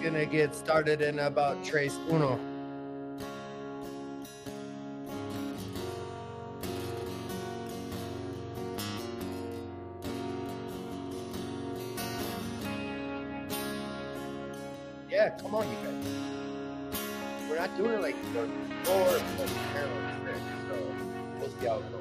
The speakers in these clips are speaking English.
gonna get started in about Tres Uno. Yeah, come on, you guys. We're not doing it like the floor, like Carol's trick, so we'll see how it goes.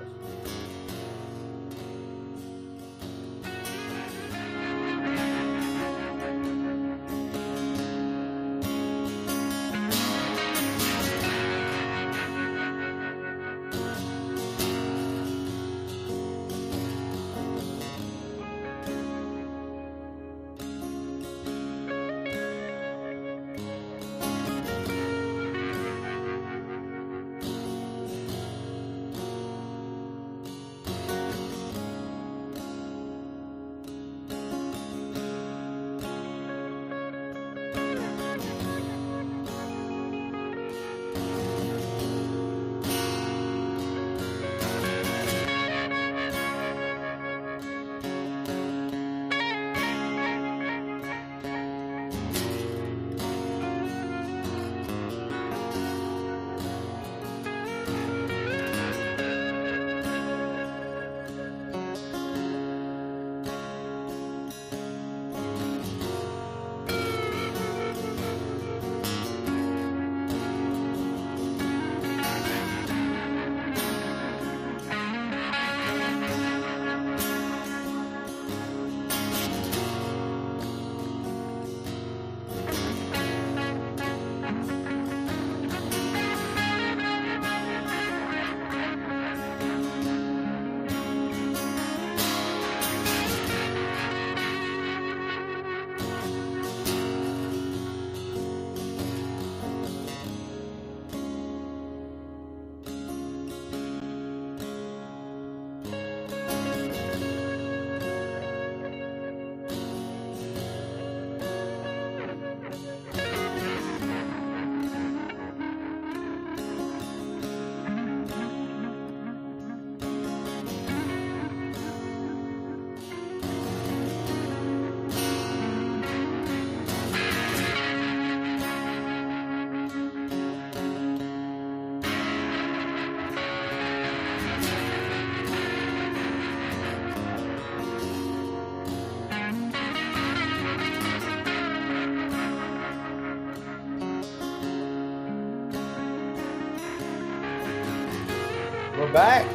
We're back.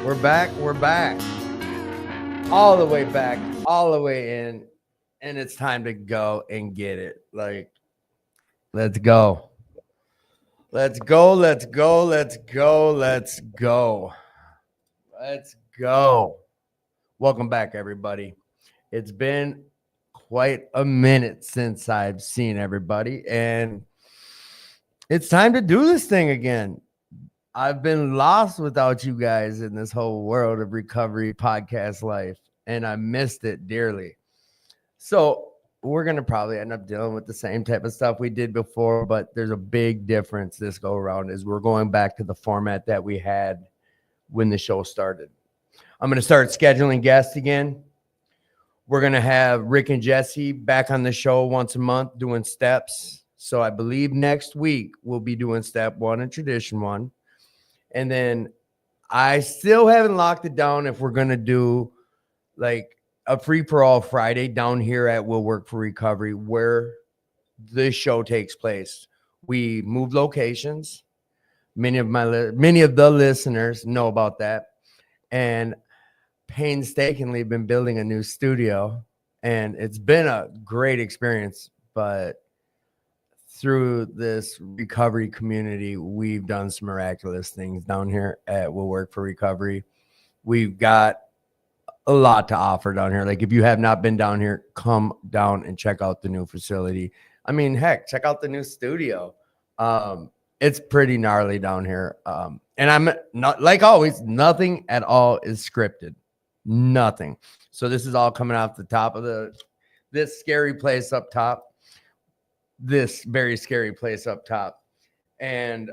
We're back. We're back. All the way back, all the way in. And it's time to go and get it. Like, let's go. Let's go. Let's go. Let's go. Let's go. Let's go. Welcome back, everybody. It's been quite a minute since I've seen everybody, and it's time to do this thing again. I've been lost without you guys in this whole world of recovery podcast life, and I missed it dearly. So we're going to probably end up dealing with the same type of stuff we did before, but there's a big difference this go around is we're going back to the format that we had when the show started. I'm going to start scheduling guests again. We're going to have Rick and Jesse back on the show once a month doing steps. So I believe next week we'll be doing step 1 and tradition 1. And then I still haven't locked it down if we're going to do like a free for all Friday down here at Will Work for Recovery where this show takes place. We moved locations. Many of the listeners know about that. And painstakingly been building a new studio, and it's been a great experience. But through this recovery community, we've done some miraculous things down here at Will Work for Recovery. We've got a lot to offer down here. Like if you have not been down here, come down and check out the new facility. I mean, heck, check out the new studio. It's pretty gnarly down here. And I'm not, like always, nothing at all is scripted. Nothing. So this is all coming off the top of this scary place up top. This very scary place up top. And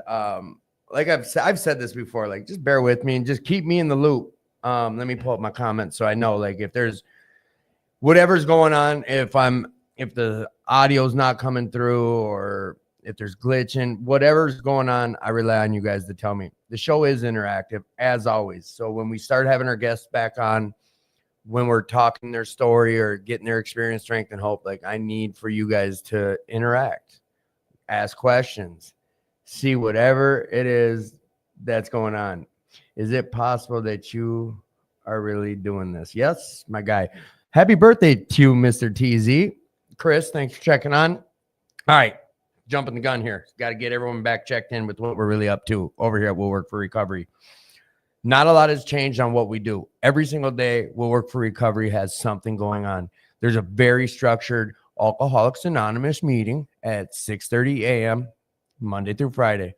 like I've said this before, like just bear with me and just keep me in the loop. Let me pull up my comments so I know like if there's whatever's going on, if the audio's not coming through, or if there's glitching, whatever's going on, I rely on you guys to tell me. The show is interactive, as always. So when we start having our guests back on, when we're talking their story or getting their experience, strength, and hope, like, I need for you guys to interact, ask questions, see whatever it is that's going on. Is it possible that you are really doing this? Yes, my guy. Happy birthday to you, Mr. TZ. Chris, thanks for checking on. All right, jumping the gun here. Got to get everyone back checked in with what we're really up to over here at We'll Work for Recovery. Not a lot has changed on what we do. Every single day, We'll Work for Recovery has something going on. There's a very structured Alcoholics Anonymous meeting at 6:30 a.m. Monday through Friday.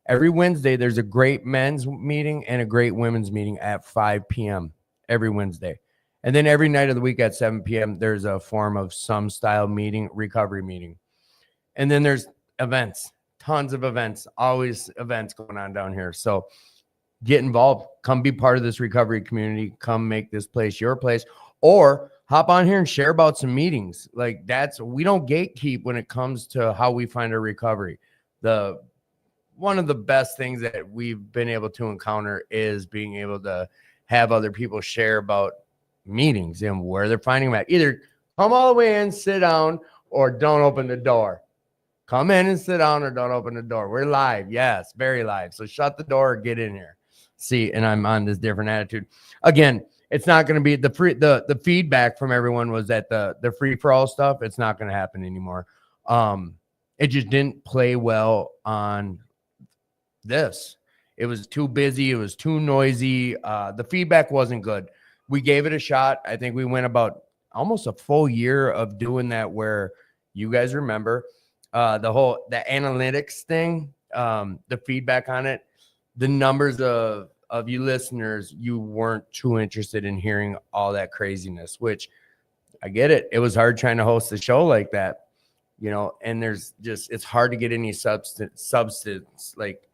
Every Wednesday, there's a great men's meeting and a great women's meeting at 5 p.m. every Wednesday. And then every night of the week at 7 p.m., there's a form of some style meeting, recovery meeting. And then there's events, tons of events, always events going on down here. So get involved, come be part of this recovery community, come make this place your place, or hop on here and share about some meetings. Like, we don't gatekeep when it comes to how we find our recovery. One of the best things that we've been able to encounter is being able to have other people share about meetings and where they're finding them at. Either come all the way in, sit down, or don't open the door. Come in and sit down, or don't open the door. We're live. Yes, very live. So shut the door or get in here. See, and I'm on this different attitude. Again, it's not going to be the feedback from everyone was that the free for all stuff, it's not going to happen anymore. It just didn't play well on this. It was too busy. It was too noisy. The feedback wasn't good. We gave it a shot. I think we went about almost a full year of doing that, where you guys remember the analytics thing, the feedback on it, the numbers of you listeners, you weren't too interested in hearing all that craziness, which I get it. It was hard trying to host a show like that, and it's hard to get any substance. Like,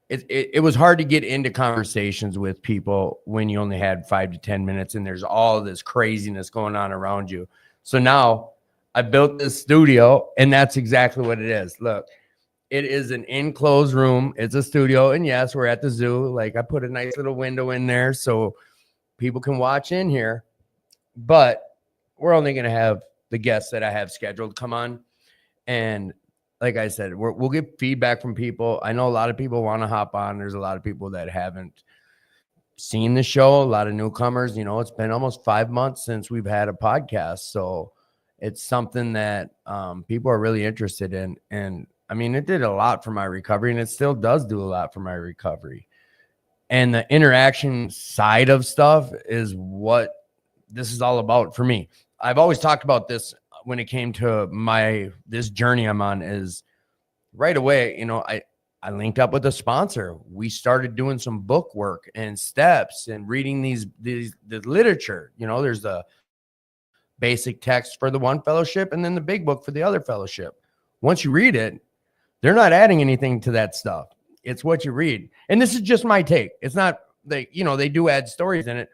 it was hard to get into conversations with people when you only had 5 to 10 minutes and there's all this craziness going on around you. So now I built this studio, and that's exactly what it is. Look, it is an enclosed room. It's a studio. And yes, we're at the zoo. Like, I put a nice little window in there so people can watch in here, but we're only going to have the guests that I have scheduled come on. And like I said, we'll get feedback from people. I know a lot of people want to hop on. There's a lot of people that haven't seen the show, a lot of newcomers. It's been almost 5 months since we've had a podcast. So it's something that people are really interested in. And I mean, it did a lot for my recovery, and it still does do a lot for my recovery. And the interaction side of stuff is what this is all about for me. I've always talked about this when it came to this journey I'm on, is right away, I linked up with a sponsor. We started doing some book work and steps and reading the literature. There's the basic text for the one fellowship and then the big book for the other fellowship. Once you read it, they're not adding anything to that stuff. It's what you read. And this is just my take. It's not they do add stories in it,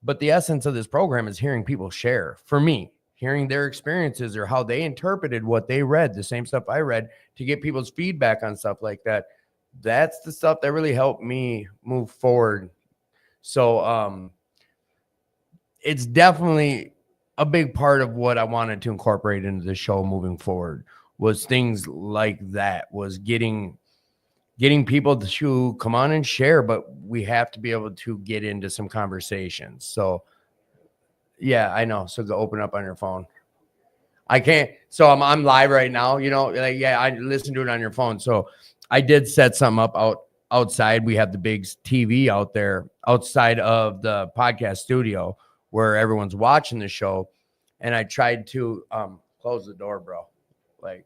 but the essence of this program is hearing people share. For me, hearing their experiences or how they interpreted what they read, the same stuff I read, to get people's feedback on stuff like that. That's the stuff that really helped me move forward. So it's definitely a big part of what I wanted to incorporate into the show moving forward, was things like that, was getting people to come on and share, but we have to be able to get into some conversations. So yeah, I know. So go open up on your phone. I can't. So I'm live right now, I listen to it on your phone. So I did set something up outside. We have the big TV out there outside of the podcast studio where everyone's watching the show. And I tried to close the door, bro. Like,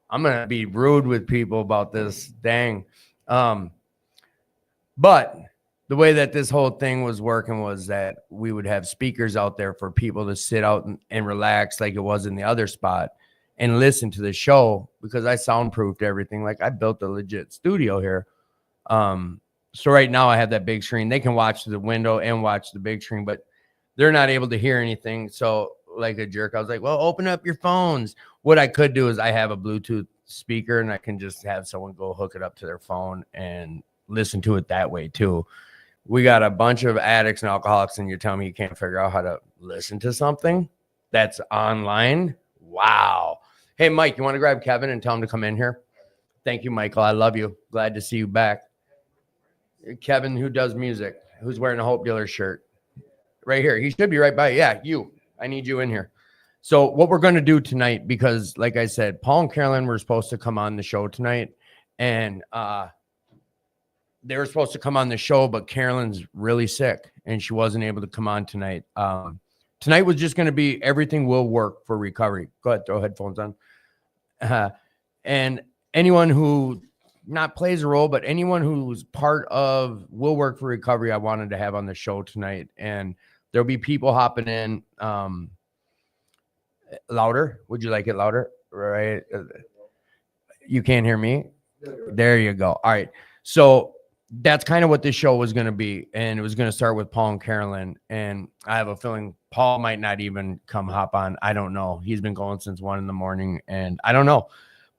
I'm going to be rude with people about this. Dang. But the way that this whole thing was working was that we would have speakers out there for people to sit out and relax like it was in the other spot and listen to the show, because I soundproofed everything. Like, I built a legit studio here. So right now I have that big screen. They can watch through the window and watch the big screen, but they're not able to hear anything. So like a jerk. I was like, well, open up your phones. What I could do is I have a Bluetooth speaker and I can just have someone go hook it up to their phone and listen to it that way too. We got a bunch of addicts and alcoholics, and you're telling me you can't figure out how to listen to something that's online? Wow. Hey, Mike, you want to grab Kevin and tell him to come in here? Thank you, Michael. I love you. Glad to see you back. Kevin, who does music, who's wearing a Hope Dealer shirt. Right here. He should be right by you. Yeah, you. I need you in here. So what we're going to do tonight, because like I said, Paul and Carolyn were supposed to come on the show tonight, and they were supposed to come on the show, but Carolyn's really sick and she wasn't able to come on tonight. Tonight was just going to be everything will work for recovery. Go ahead, throw headphones on. And anyone who not plays a role, but anyone who's part of will work for recovery, I wanted to have on the show tonight. And there'll be people hopping in. Louder. Would you like it louder? Right. You can't hear me. There you go. All right. So that's kind of what this show was going to be. And it was going to start with Paul and Carolyn. And I have a feeling Paul might not even come hop on. I don't know. He's been going since 1 a.m. and I don't know.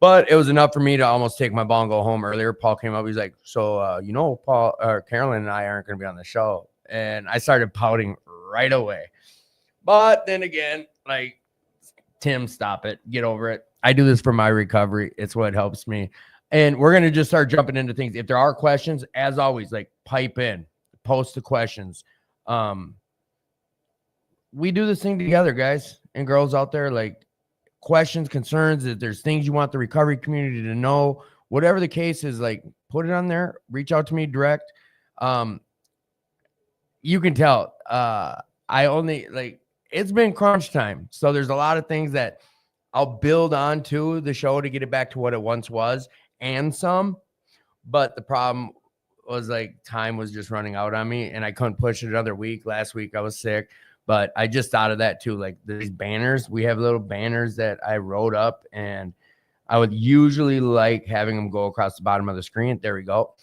But it was enough for me to almost take my ball and go home earlier. Paul came up. He's like, so, Paul or Carolyn and I aren't going to be on the show. And I started pouting right away. But then again, like, Tim, stop it. Get over it. I do this for my recovery. It's what helps me. And we're going to just start jumping into things. If there are questions, as always, like pipe in, post the questions. We do this thing together, guys and girls out there. Like questions, concerns, if there's things you want the recovery community to know, whatever the case is, like put it on there. Reach out to me direct. You can tell I only like it's been crunch time. So there's a lot of things that I'll build on to the show to get it back to what it once was and some. But the problem was like time was just running out on me and I couldn't push it another week. Last week I was sick, but I just thought of that too. Like these banners, we have little banners that I wrote up and I would usually like having them go across the bottom of the screen. There we go.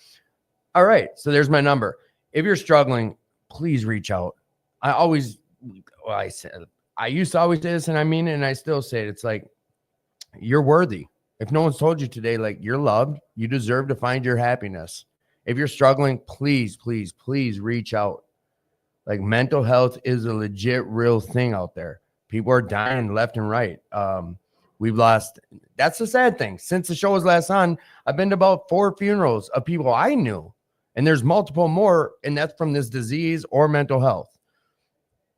All right. So there's my number. If you're struggling, please reach out. I used to always say this and I mean it and I still say it. It's like, you're worthy. If no one's told you today, like you're loved, you deserve to find your happiness. If you're struggling, please, please, please reach out. Like mental health is a legit real thing out there. People are dying left and right. We've lost. That's the sad thing. Since the show was last on, I've been to about 4 funerals of people I knew. And there's multiple more. And that's from this disease or mental health.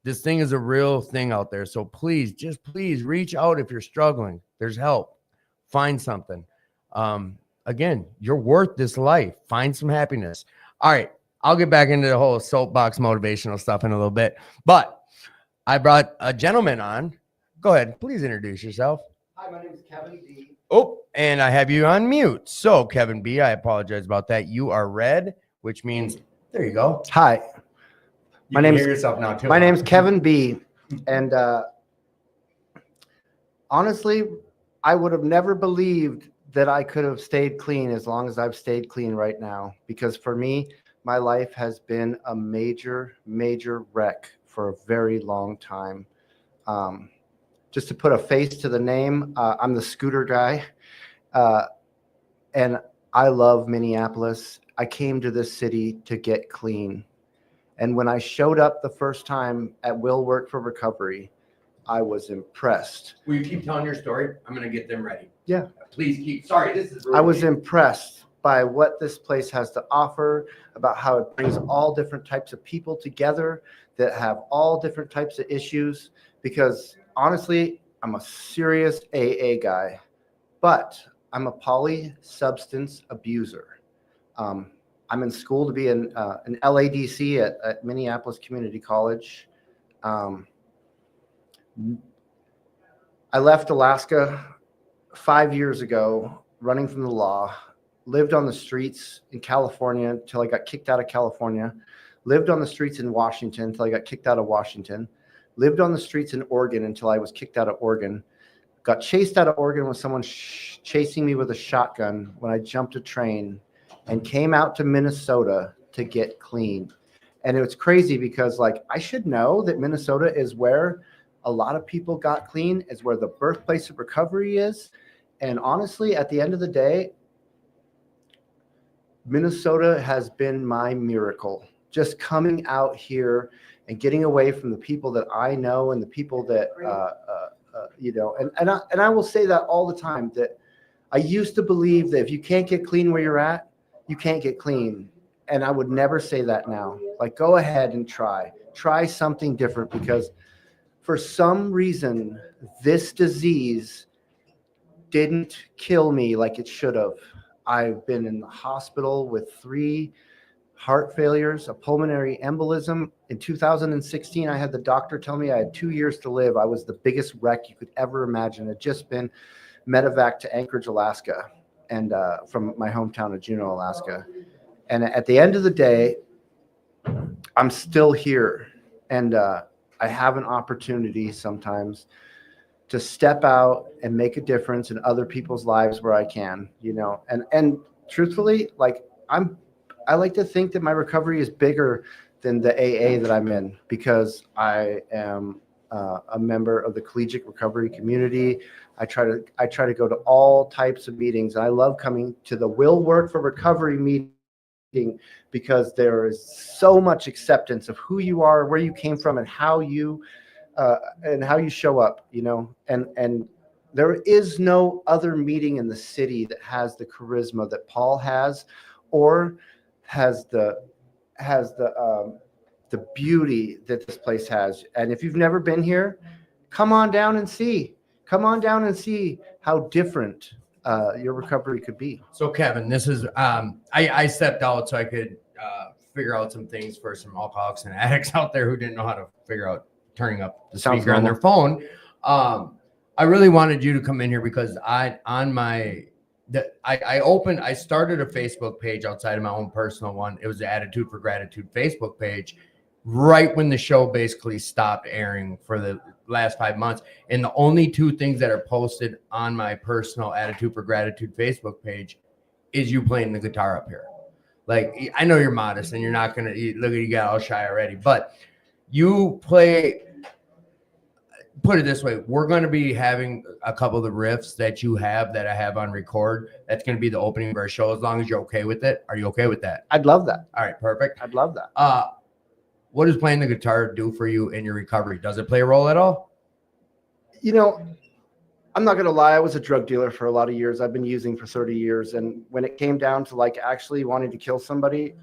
This thing is a real thing out there. So please, just please reach out if you're struggling. There's help. Find something. Again, you're worth this life. Find some happiness. All right. I'll get back into the whole soapbox motivational stuff in a little bit. But I brought a gentleman on. Go ahead. Please introduce yourself. Hi, my name is Kevin B. Oh, and I have you on mute. So, Kevin B., I apologize about that. You are red, which means, there you go. Hi. My name's yourself now too. My name's Kevin B. And honestly, I would have never believed that I could have stayed clean as long as I've stayed clean right now. Because for me, my life has been a major, major wreck for a very long time. Just to put a face to the name, I'm the scooter guy. And I love Minneapolis. I came to this city to get clean. And when I showed up the first time at Will Work for Recovery, I was impressed. Will you keep telling your story? I'm going to get them ready. Yeah. Please keep. Sorry, this is. Really I was impressed by what this place has to offer, about how it brings all different types of people together that have all different types of issues. Because honestly, I'm a serious AA guy, but I'm a polysubstance abuser. I'm in school to be an LADC at Minneapolis Community College. I left Alaska 5 years ago, running from the law, lived on the streets in California until I got kicked out of California, lived on the streets in Washington until I got kicked out of Washington, lived on the streets in Oregon until I was kicked out of Oregon, got chased out of Oregon with someone chasing me with a shotgun when I jumped a train, and came out to Minnesota to get clean. And it was crazy because like I should know that Minnesota is where A lot of people got clean. It's where the birthplace of recovery is. And honestly, at the end of the day, Minnesota has been my miracle. Just coming out here and getting away from the people that I know and the people that, and I will say that all the time, that I used to believe that if you can't get clean where you're at, you can't get clean. And I would never say that now. Like, go ahead and try something different, because for some reason, this disease didn't kill me like it should have. I've been in the hospital with 3 heart failures, a pulmonary embolism. In 2016, I had the doctor tell me I had 2 years to live. I was the biggest wreck you could ever imagine. I'd just been medevac to Anchorage, Alaska, and from my hometown of Juneau, Alaska. And at the end of the day, I'm still here. And I have an opportunity sometimes to step out and make a difference in other people's lives where I can, and truthfully, like I like to think that my recovery is bigger than the AA that I'm in, because I am a member of the collegiate recovery community. I try to go to all types of meetings. And I love coming to the Will Work for Recovery meeting, because there is so much acceptance of who you are, where you came from, and how you show up, and there is no other meeting in the city that has the charisma that Paul has, or has the beauty that this place has. And if you've never been here, come on down and see how different your recovery could be. So Kevin, this is I stepped out so I could figure out some things for some alcoholics and addicts out there who didn't know how to figure out turning up the speaker on their phone. I really wanted you to come in here because I started a Facebook page outside of my own personal one. It was the Attitude for Gratitude Facebook page right when the show basically stopped airing for the last 5 months. And the only 2 things that are posted on my personal Attitude for Gratitude Facebook page is you playing the guitar up here. Like, I know you're modest and you're not going to look at you got all shy already, but you play, put it this way, we're going to be having a couple of the riffs that you have that I have on record. That's going to be the opening of our show, as long as you're okay with it. Are you okay with that? I'd love that. All right, perfect. I'd love that. What does playing the guitar do for you in your recovery? Does it play a role at all? I'm not going to lie. I was a drug dealer for a lot of years. I've been using for 30 years. And when it came down to like actually wanting to kill somebody,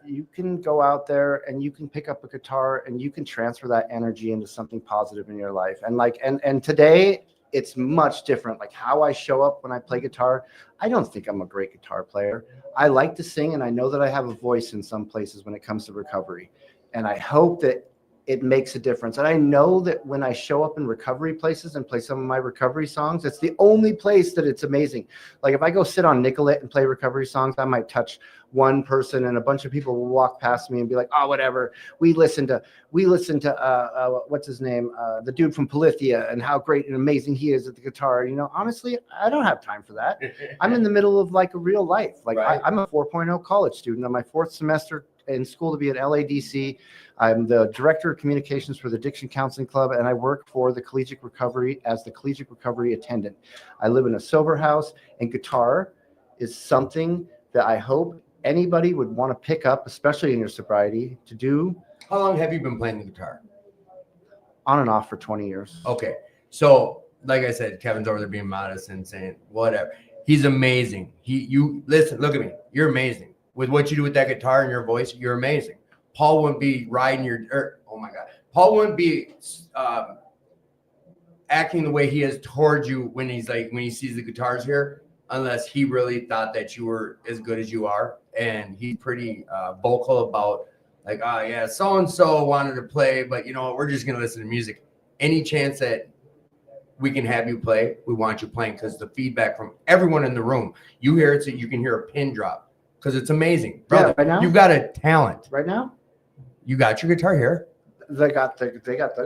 you can go out there and you can pick up a guitar and you can transfer that energy into something positive in your life. And and today it's much different. Like how I show up when I play guitar, I don't think I'm a great guitar player. I like to sing, and I know that I have a voice in some places when it comes to recovery. And I hope that it makes a difference. And I know that when I show up in recovery places and play some of my recovery songs, it's the only place that it's amazing. Like if I go sit on Nicollet and play recovery songs, I might touch one person and a bunch of people will walk past me and be like, oh, whatever. We listen to what's his name? The dude from Polythia, and how great and amazing he is at the guitar. Honestly, I don't have time for that. I'm in the middle of like a real life. Like right. I'm a 4.0 college student on my 4th semester in school to be at LADC. I'm the director of communications for the Addiction Counseling Club, and I work for the Collegiate Recovery as the Collegiate Recovery attendant. I live in a sober house, and guitar is something that I hope anybody would want to pick up, especially in your sobriety, to do. How long have you been playing the guitar? On and off for 20 years. Okay. So, like I said, Kevin's over there being modest and saying whatever. He's amazing. Listen, look at me. You're amazing. With what you do with that guitar and your voice, you're amazing. Paul wouldn't be riding Paul wouldn't be acting the way he is towards you when he sees the guitars here, unless he really thought that you were as good as you are. And he's pretty vocal about like, oh yeah, so-and-so wanted to play, but we're just going to listen to music. Any chance that we can have you play, we want you playing, because the feedback from everyone in the room, you hear it, so you can hear a pin drop. Because it's amazing. Brother, yeah, right now? You've got a talent. Right now? You got your guitar here. They got the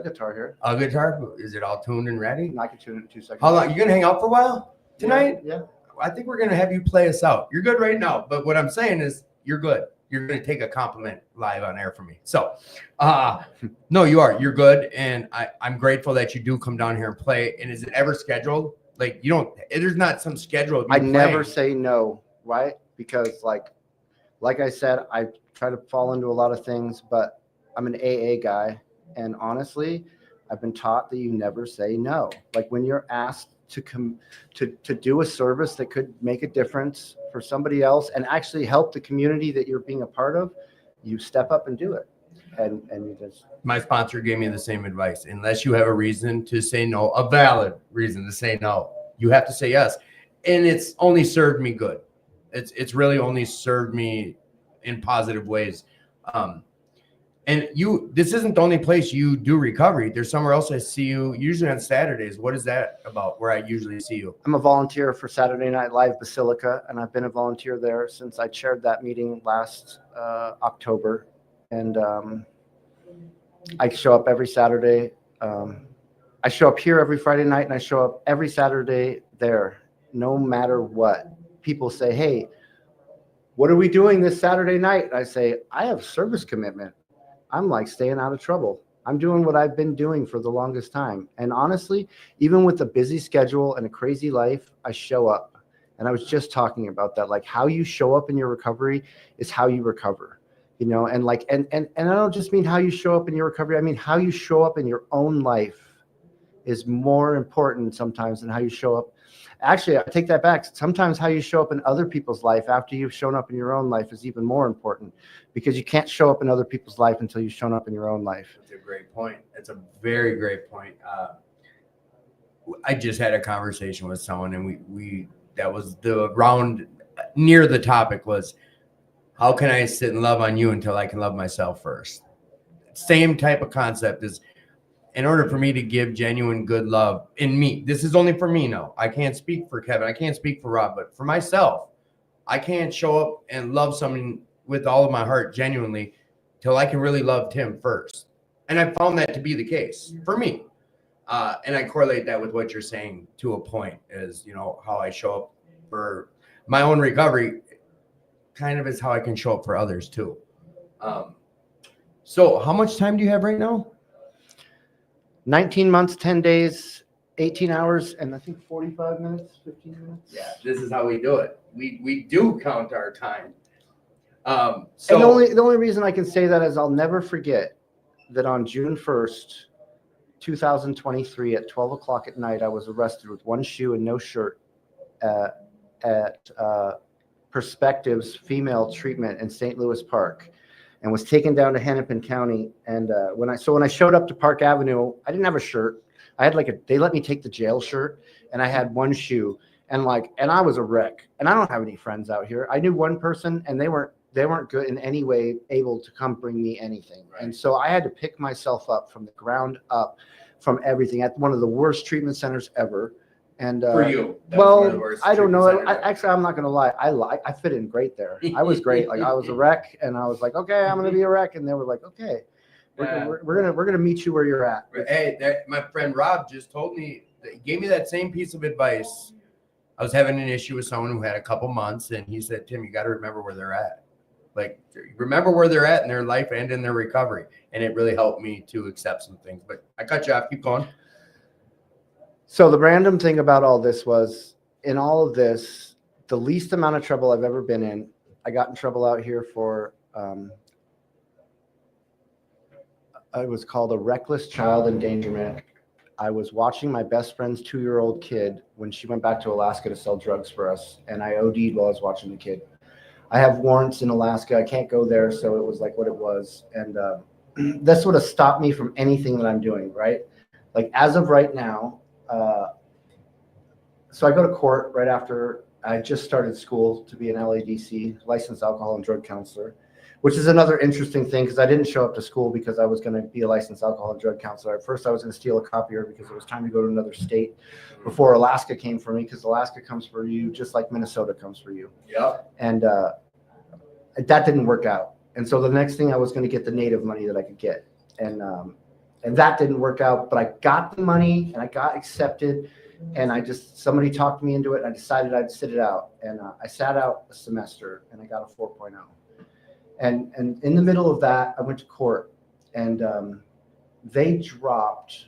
guitar here. A guitar? Is it all tuned and ready? I can tune it in 2 seconds. How long? You going to hang out for a while tonight? Yeah. I think we're going to have you play us out. You're good right now. But what I'm saying is you're good. You're going to take a compliment live on air from me. So, no, you're good. And I'm grateful that you do come down here and play. And is it ever scheduled? Like there's not some schedule. I never say no, right? Because like I said, I try to fall into a lot of things, but I'm an AA guy. And honestly, I've been taught that you never say no. Like when you're asked to come to do a service that could make a difference for somebody else and actually help the community that you're being a part of, you step up and do it. And you just. My sponsor gave me the same advice. Unless you have a reason to say no, a valid reason to say no, you have to say yes. And it's only served me good. It's really only served me in positive ways. And this isn't the only place you do recovery. There's somewhere else I see you, usually on Saturdays. What is that about, where I usually see you? I'm a volunteer for Saturday Night Live Basilica, and I've been a volunteer there since I chaired that meeting last October. And I show up every Saturday. I show up here every Friday night, and I show up every Saturday there, no matter what. People say, hey, what are we doing this Saturday night? I say, I have service commitment. I'm like staying out of trouble. I'm doing what I've been doing for the longest time. And honestly, even with a busy schedule and a crazy life, I show up. And I was just talking about that, like how you show up in your recovery is how you recover, you know, and like, and I don't just mean how you show up in your recovery. I mean, how you show up in your own life is more important sometimes than how you show up. Actually, I take that back. Sometimes how you show up in other people's life after you've shown up in your own life is even more important, because you can't show up in other people's life until you've shown up in your own life. That's a great point. That's a very great point. I just had a conversation with someone, and we that was the round near the topic was, how can I sit and love on you until I can love myself first? Same type of concept is, in order for me to give genuine good love in me, this is only for me now. I can't speak for Kevin. I can't speak for Rob, but for myself, I can't show up and love someone with all of my heart genuinely till I can really love Tim first. And I found that to be the case for me. And I correlate that with what you're saying to a point, is, you know, how I show up for my own recovery kind of is how I can show up for others too. So how much time do you have right now? 19 months, 10 days, 18 hours, and I think 45 minutes, 15 minutes. Yeah, this is how we do it. We do count our time. And the only reason I can say that is I'll never forget that on June 1st, 2023 at 12 o'clock at night, I was arrested with one shoe and no shirt at Perspectives Female Treatment in St. Louis Park, and was taken down to Hennepin County. And when I showed up to Park Avenue, I didn't have a shirt. I had they let me take the jail shirt, and I had one shoe, and I was a wreck. And I don't have any friends out here. I knew one person, and they weren't good in any way able to come bring me anything. Right. And so I had to pick myself up from the ground up, from everything, at one of the worst treatment centers ever. And for you, well, I don't know. Actually, I'm not going to lie. I fit in great there. I was great. Like I was a wreck, and I was like, okay, I'm going to be a wreck. And they were like, okay, we're gonna meet you where you're at. Hey, my friend Rob just told me, he gave me that same piece of advice. I was having an issue with someone who had a couple months, and he said, Tim, you got to remember where they're at. Like, remember where they're at in their life and in their recovery. And it really helped me to accept some things. But I cut you off. Keep going. So the random thing about all this was, in all of this, the least amount of trouble I've ever been in, I got in trouble out here for, it was called a reckless child endangerment. I was watching my best friend's 2-year-old kid when she went back to Alaska to sell drugs for us, and I OD'd while I was watching the kid. I have warrants in Alaska. I can't go there, so it was like what it was. And this would have stopped me from anything that I'm doing, right? Like as of right now, so I go to court right after I just started school to be an LADC, licensed alcohol and drug counselor, which is another interesting thing because I didn't show up to school because I was going to be a licensed alcohol and drug counselor. At first, I was going to steal a copier because it was time to go to another state before Alaska came for me, because Alaska comes for you just like Minnesota comes for you. Yeah. And that didn't work out. And so the next thing I was going to get the native money that I could get. And that didn't work out, but I got the money and I got accepted, and somebody talked me into it, and I decided I'd sit it out. And I sat out a semester and I got a 4.0. And in the middle of that, I went to court, and they dropped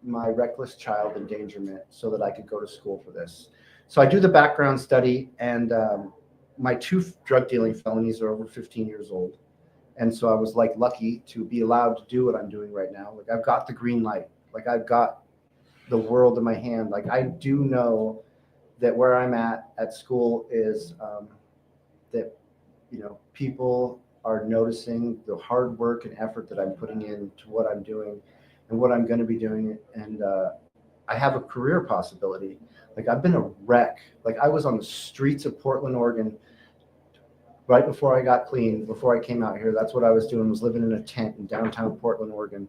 my reckless child endangerment so that I could go to school for this. So I do the background study, and my 2 drug dealing felonies are over 15 years old. And so I was like lucky to be allowed to do what I'm doing right now. Like I've got the green light, like I've got the world in my hand. Like I do know that where I'm at school is that, you know, people are noticing the hard work and effort that I'm putting into what I'm doing and what I'm going to be doing. And I have a career possibility. Like I've been a wreck. Like I was on the streets of Portland, Oregon, right before I got clean, before I came out here. That's what I was doing, was living in a tent in downtown Portland, Oregon.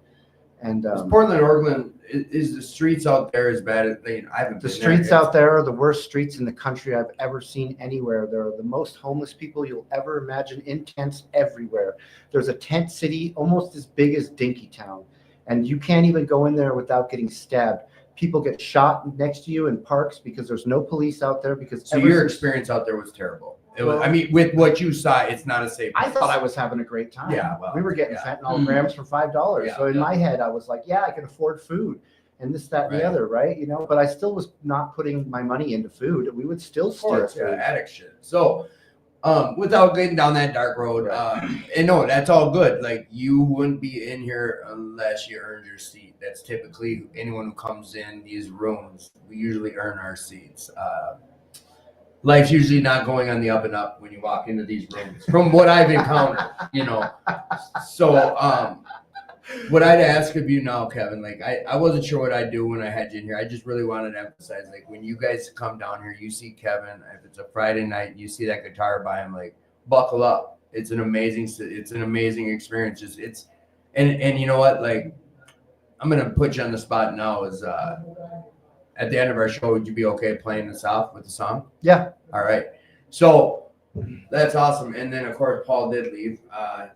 And Portland, Oregon, is the streets out there as bad as they? I haven't. The streets out there are the worst streets in the country I've ever seen anywhere. There are the most homeless people you'll ever imagine, in tents everywhere. There's a tent city almost as big as Dinkytown, and you can't even go in there without getting stabbed. People get shot next to you in parks because there's no police out there. Because so your experience out there was terrible. It was, I mean, with what you saw, it's not a safe place. I thought I was having a great time. Yeah, well, we were getting fentanyl grams for $5. Yeah, so in my head, I was like, yeah, I can afford food and this, that, and the other, right? You know, but I still was not putting my money into food. We would still steal food. Addict shit. So without getting down that dark road, and no, that's all good. Like you wouldn't be in here unless you earned your seat. That's typically anyone who comes in these rooms. We usually earn our seats. Life's usually not going on the up and up when you walk into these rooms, from what I've encountered, you know. So what I'd ask of you now, Kevin, like I wasn't sure what I'd do when I had you in here. I just really wanted to emphasize, like when you guys come down here, you see Kevin, if it's a Friday night, you see that guitar by him, like buckle up. It's an amazing experience. And you know what, like I'm gonna put you on the spot now. Is at the end of our show, would you be okay playing us off with the song? Yeah. All right. So that's awesome. And then, of course, Paul did leave,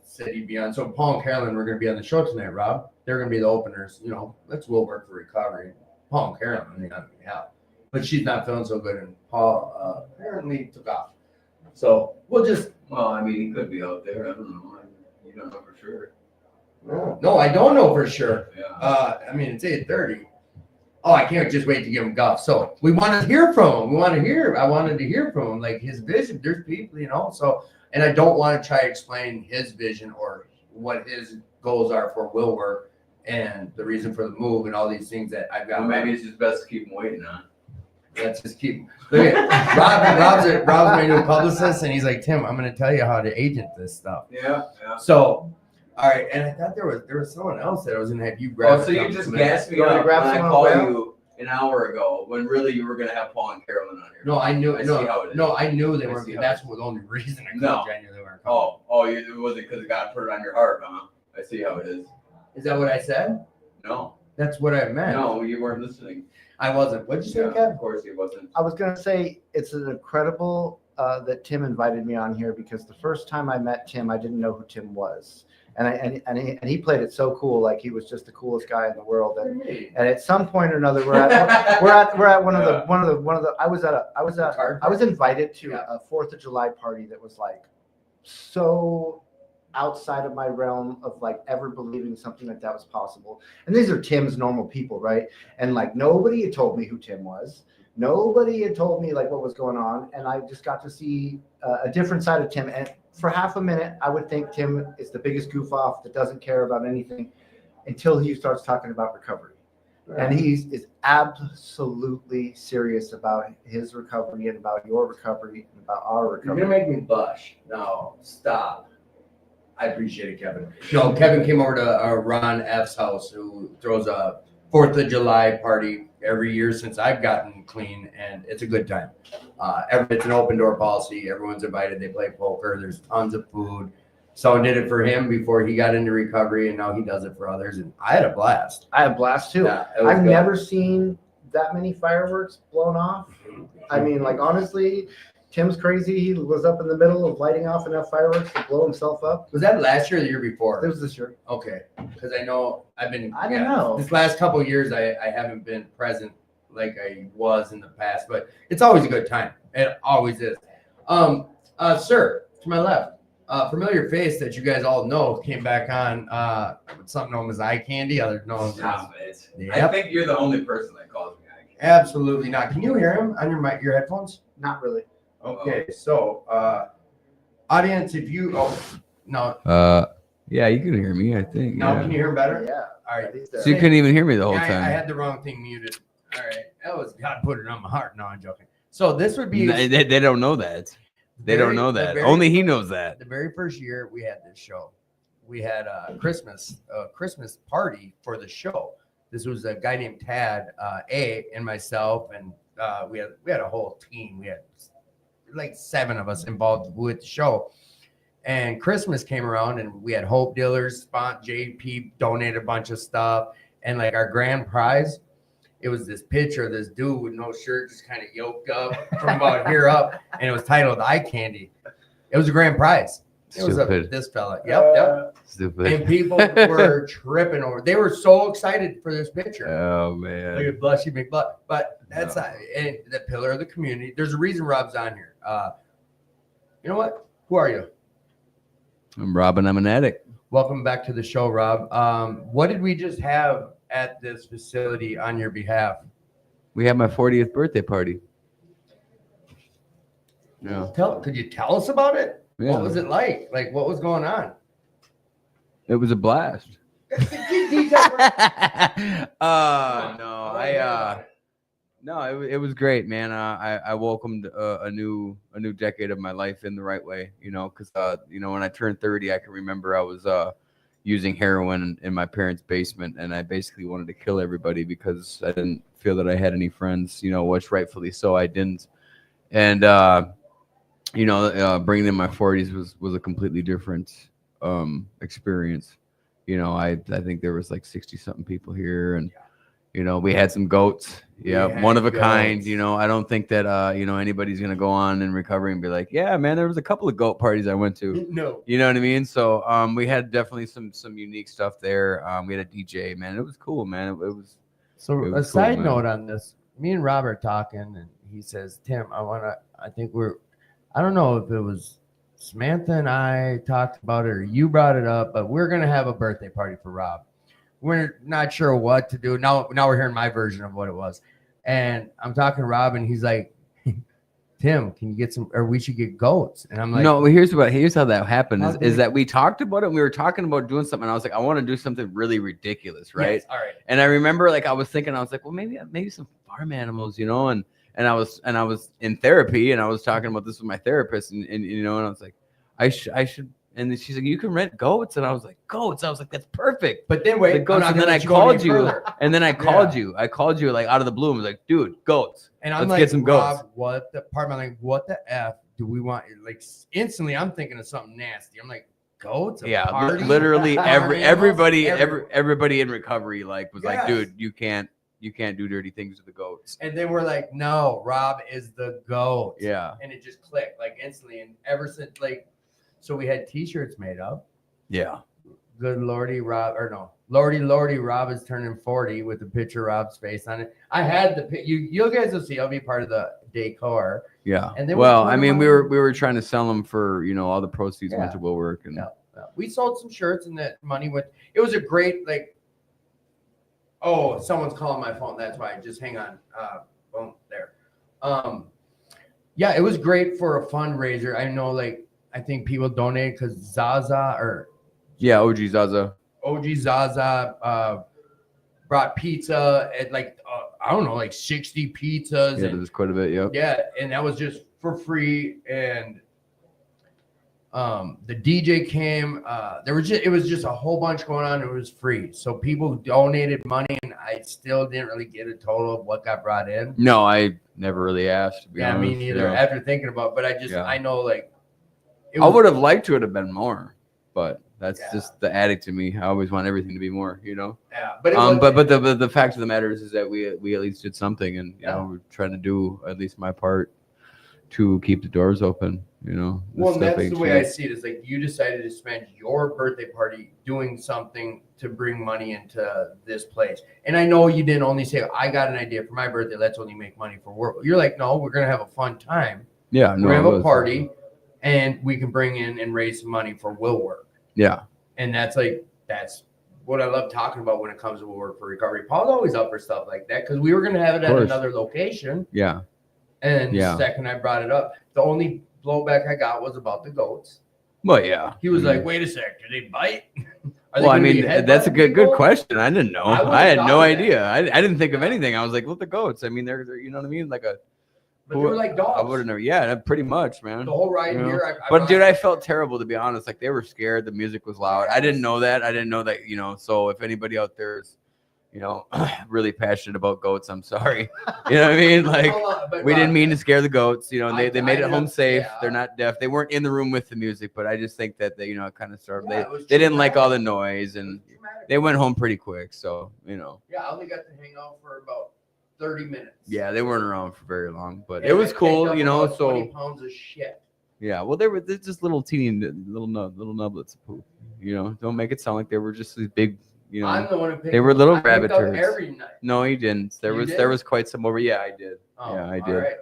said he'd be on. So Paul and Carolyn were going to be on the show tonight, Rob. They're going to be the openers. You know, we'll work for recovery. Paul and Carolyn, yeah. But she's not feeling so good, and Paul apparently took off. So we'll just. Well, I mean, he could be out there. I don't know. You don't know for sure. No, I don't know for sure. Yeah. I mean, it's 8:30. Oh, I can't just wait to give him golf. So we want to hear from him. I wanted to hear from him, like his vision. There's people, you know, so, and I don't want to try to explain his vision or what his goals are for Will Work and the reason for the move and all these things that I've got. Well, maybe it's just best to keep him waiting on. Let's just keep. Look at Rob's my new publicist, and he's like, Tim, I'm going to tell you how to agent this stuff. Yeah. So, all right, and I thought there was someone else that I was going to have you grab. Oh, so you just gassed me You wanna up grab when I someone called else? you an hour ago, when really you were going to have Paul and Carolyn on here. No, I knew. I see how it is. No, I knew they I weren't. see how That's it the only reason I No. called you. I knew they weren't coming. It wasn't because God put it on your heart, huh? I see how it is. Is that what I said? No, That's what I meant. no, you weren't listening. I wasn't. What'd you say, Yeah, Kev? of course he wasn't. I was going to say it's an incredible that Tim invited me on here, because the first time I met Tim, I didn't know who Tim was. And he played it so cool, like he was just the coolest guy in the world. And at some point or another, we're at one of the I was invited to a 4th of July party that was like so outside of my realm of like ever believing something like that was possible. And these are Tim's normal people, right? And like nobody had told me who Tim was. Nobody had told me like what was going on, and I just got to see a different side of Tim. And for half a minute, I would think Tim is the biggest goof off that doesn't care about anything, until he starts talking about recovery. Right. And he is absolutely serious about his recovery and about your recovery and about our recovery. You're gonna make me blush. No, stop. I appreciate it, Kevin. No, Kevin came over to Ron F's house, who throws a 4th of July party every year since I've gotten clean, and it's a good time. It's an open door policy. Everyone's invited. They play poker. There's tons of food. Someone did it for him before he got into recovery, and now he does it for others. And I had a blast. I had a blast too. Yeah, I've never seen that many fireworks blown off. I mean, like honestly, Tim's crazy. He was up in the middle of lighting off enough fireworks to blow himself up. Was that last year or the year before? It was this year. Okay, because I know I've been. I don't know. This last couple of years, I haven't been present like I was in the past, but it's always a good time. It always is. Sir, to my left, familiar face that you guys all know came back on something known as eye candy, others known as Stop it. I Yep. think you're the only person that calls me eye candy. absolutely not. Can you hear him on your mic, your headphones? Not really. Okay, so audience, if you no, Yeah, you can hear me, I think. now Yeah. can you hear him better? Yeah. All right. He's there. So you couldn't even hear me the whole Yeah, I time. had the wrong thing muted. All right, that was God put it on my heart. No, I'm joking. So this would be They don't know that. They don't know that. Only he knows that. The very first year we had this show, we had a Christmas party for the show. This was a guy named Tad A and myself, and we had a whole team. We had like 7 of us involved with the show. And Christmas came around, and we had Hope Dealers, JP donated a bunch of stuff, and like our grand prize, it was this picture of this dude with no shirt, just kind of yoked up from about here up, and it was titled Eye Candy. It was a grand prize. It was Stupid. this fella. Yep. Stupid. And people were tripping over. They were so excited for this picture. Oh Look man. at Blushy McBlush. But that's No. not, and the pillar of the community. There's a reason Rob's on here. You know what? Who are you? I'm Robin. I'm an addict. Welcome back to the show, Rob. What did we just have at this facility on your behalf? We had my 40th birthday party. Yeah. Could you tell us about it? Yeah. What was it like? Like, what was going on? It was a blast. No, it was great, man. I welcomed a new decade of my life in the right way, because when I turned 30, I can remember I was using heroin in my parents' basement, and I basically wanted to kill everybody because I didn't feel that I had any friends, which rightfully so I didn't. And bringing in my 40s was a completely different experience. I think there was like 60 something people here, and we had some goats. Yeah, We one of a had kind. goats. I don't think that anybody's gonna go on in recovery and be like, yeah, man, there was a couple of goat parties I went to. No. You know what I mean? So we had definitely some unique stuff there. We had a DJ, man. It was cool, man. It was. So It a was cool, side man. note on this, me and Robert talking, and he says, Tim, I don't know if it was Samantha and I talked about it or you brought it up, but we're going to have a birthday party for Rob. We're not sure what to do. Now we're hearing my version of what it was. And I'm talking to Rob, and he's like, Tim, can you get we should get goats. And I'm like, No, here's how that happened How is, did is we- that we talked about it. And we were talking about doing something. And I was like, I want to do something really ridiculous, right? yes, all right. And I remember, like, I was thinking, I was like, well, maybe some farm animals, and I was in therapy, and I was talking about this with my therapist, and and I was like, I should. And then she's like, you can rent goats, and I was like, goats. I was like, that's perfect. But then wait, The I'm goats, not and then gonna I let go any called you, further. and then I Yeah. called you. I called you like out of the blue. I was like, dude, goats. And I'm Let's like, get some goats. Rob, what the F do we want? Like, instantly, I'm thinking of something nasty. I'm like, goats? A Yeah, party? literally Farm everybody animals? everybody in recovery was like, Yes. dude, you can't do dirty things to the goats. And then we're like, no, Rob is the goat. Yeah. And it just clicked like instantly. And ever since, like, so we had t-shirts made up. Yeah. Good Lordy, Rob, or no, Lordy, Rob is turning 40 with a picture of Rob's face on it. I had you guys will see, I'll be part of the decor. Yeah. And then Well, we I put mean, them we on- were trying to sell them for, all the proceeds Yeah. went to Will Work, and Yeah. We sold some shirts and that money went. It was a great, like, oh, someone's calling my phone. That's why. Just hang on. Boom, there. Yeah, it was great for a fundraiser. I know, like, I think people donate because Zaza or yeah, OG Zaza. OG Zaza brought pizza at like, I don't know, like 60 pizzas. Yeah, and, there's quite a bit. Yep. yeah, and that was just for free. And the DJ came. It was just a whole bunch going on. It was free, so people donated money, and I still didn't really get a total of what got brought in. No, I never really asked. To be Yeah, me honest. neither. Yeah. After thinking about, it, but I know like I would have liked to have been more, but that's Yeah. just the addict to me. I always want everything to be more, Yeah, but it was, but the fact of the matter is that we at least did something, and we're trying to do at least my part to keep the doors open. The well, stuff that's ain't the way I cheap. see it. Is like you decided to spend your birthday party doing something to bring money into this place. And I know you didn't only say, I got an idea for my birthday. Let's only make money for work. You're like, no, we're going to have a fun time. Yeah, no, We're going it to have a was. party. and we can bring in and raise some money for will work. Yeah. And that's what I love talking about when it comes to will work for recovery. Paul's always up for stuff like that because we were going to have it at another location. Yeah. And the second I brought it up, the only blowback I got was about the goats. Well, yeah. He was like, "Wait a sec, do they bite?" Well, I mean, that's a good question. I didn't know. I had no idea. I didn't think of anything. I was like, "What the goats?" I mean, they're you know what I mean, like a. But they were like dogs. I would have never. Yeah, pretty much, man. The whole ride here. But dude, I felt terrible, to be honest. Like, they were scared. The music was loud. I didn't know that. So if anybody out there is, really passionate about goats, I'm sorry. You know what I mean? Like, we didn't mean to scare the goats. They made it home safe. Yeah. They're not deaf. They weren't in the room with the music, but I just think that they, it kind of started. They didn't like all the noise, and they went home pretty quick. So, Yeah, I only got to hang out for about 30 minutes. Yeah, they weren't around for very long, but it was cool, so 20 pounds of shit. Yeah, well, they're just little teeny little nublets of poop. Don't make it sound like they were just these big. I'm the one who picked they were little rabbit turds. Every night. No, you didn't. There was quite some over. Yeah, I did. Oh, yeah, I did. Right.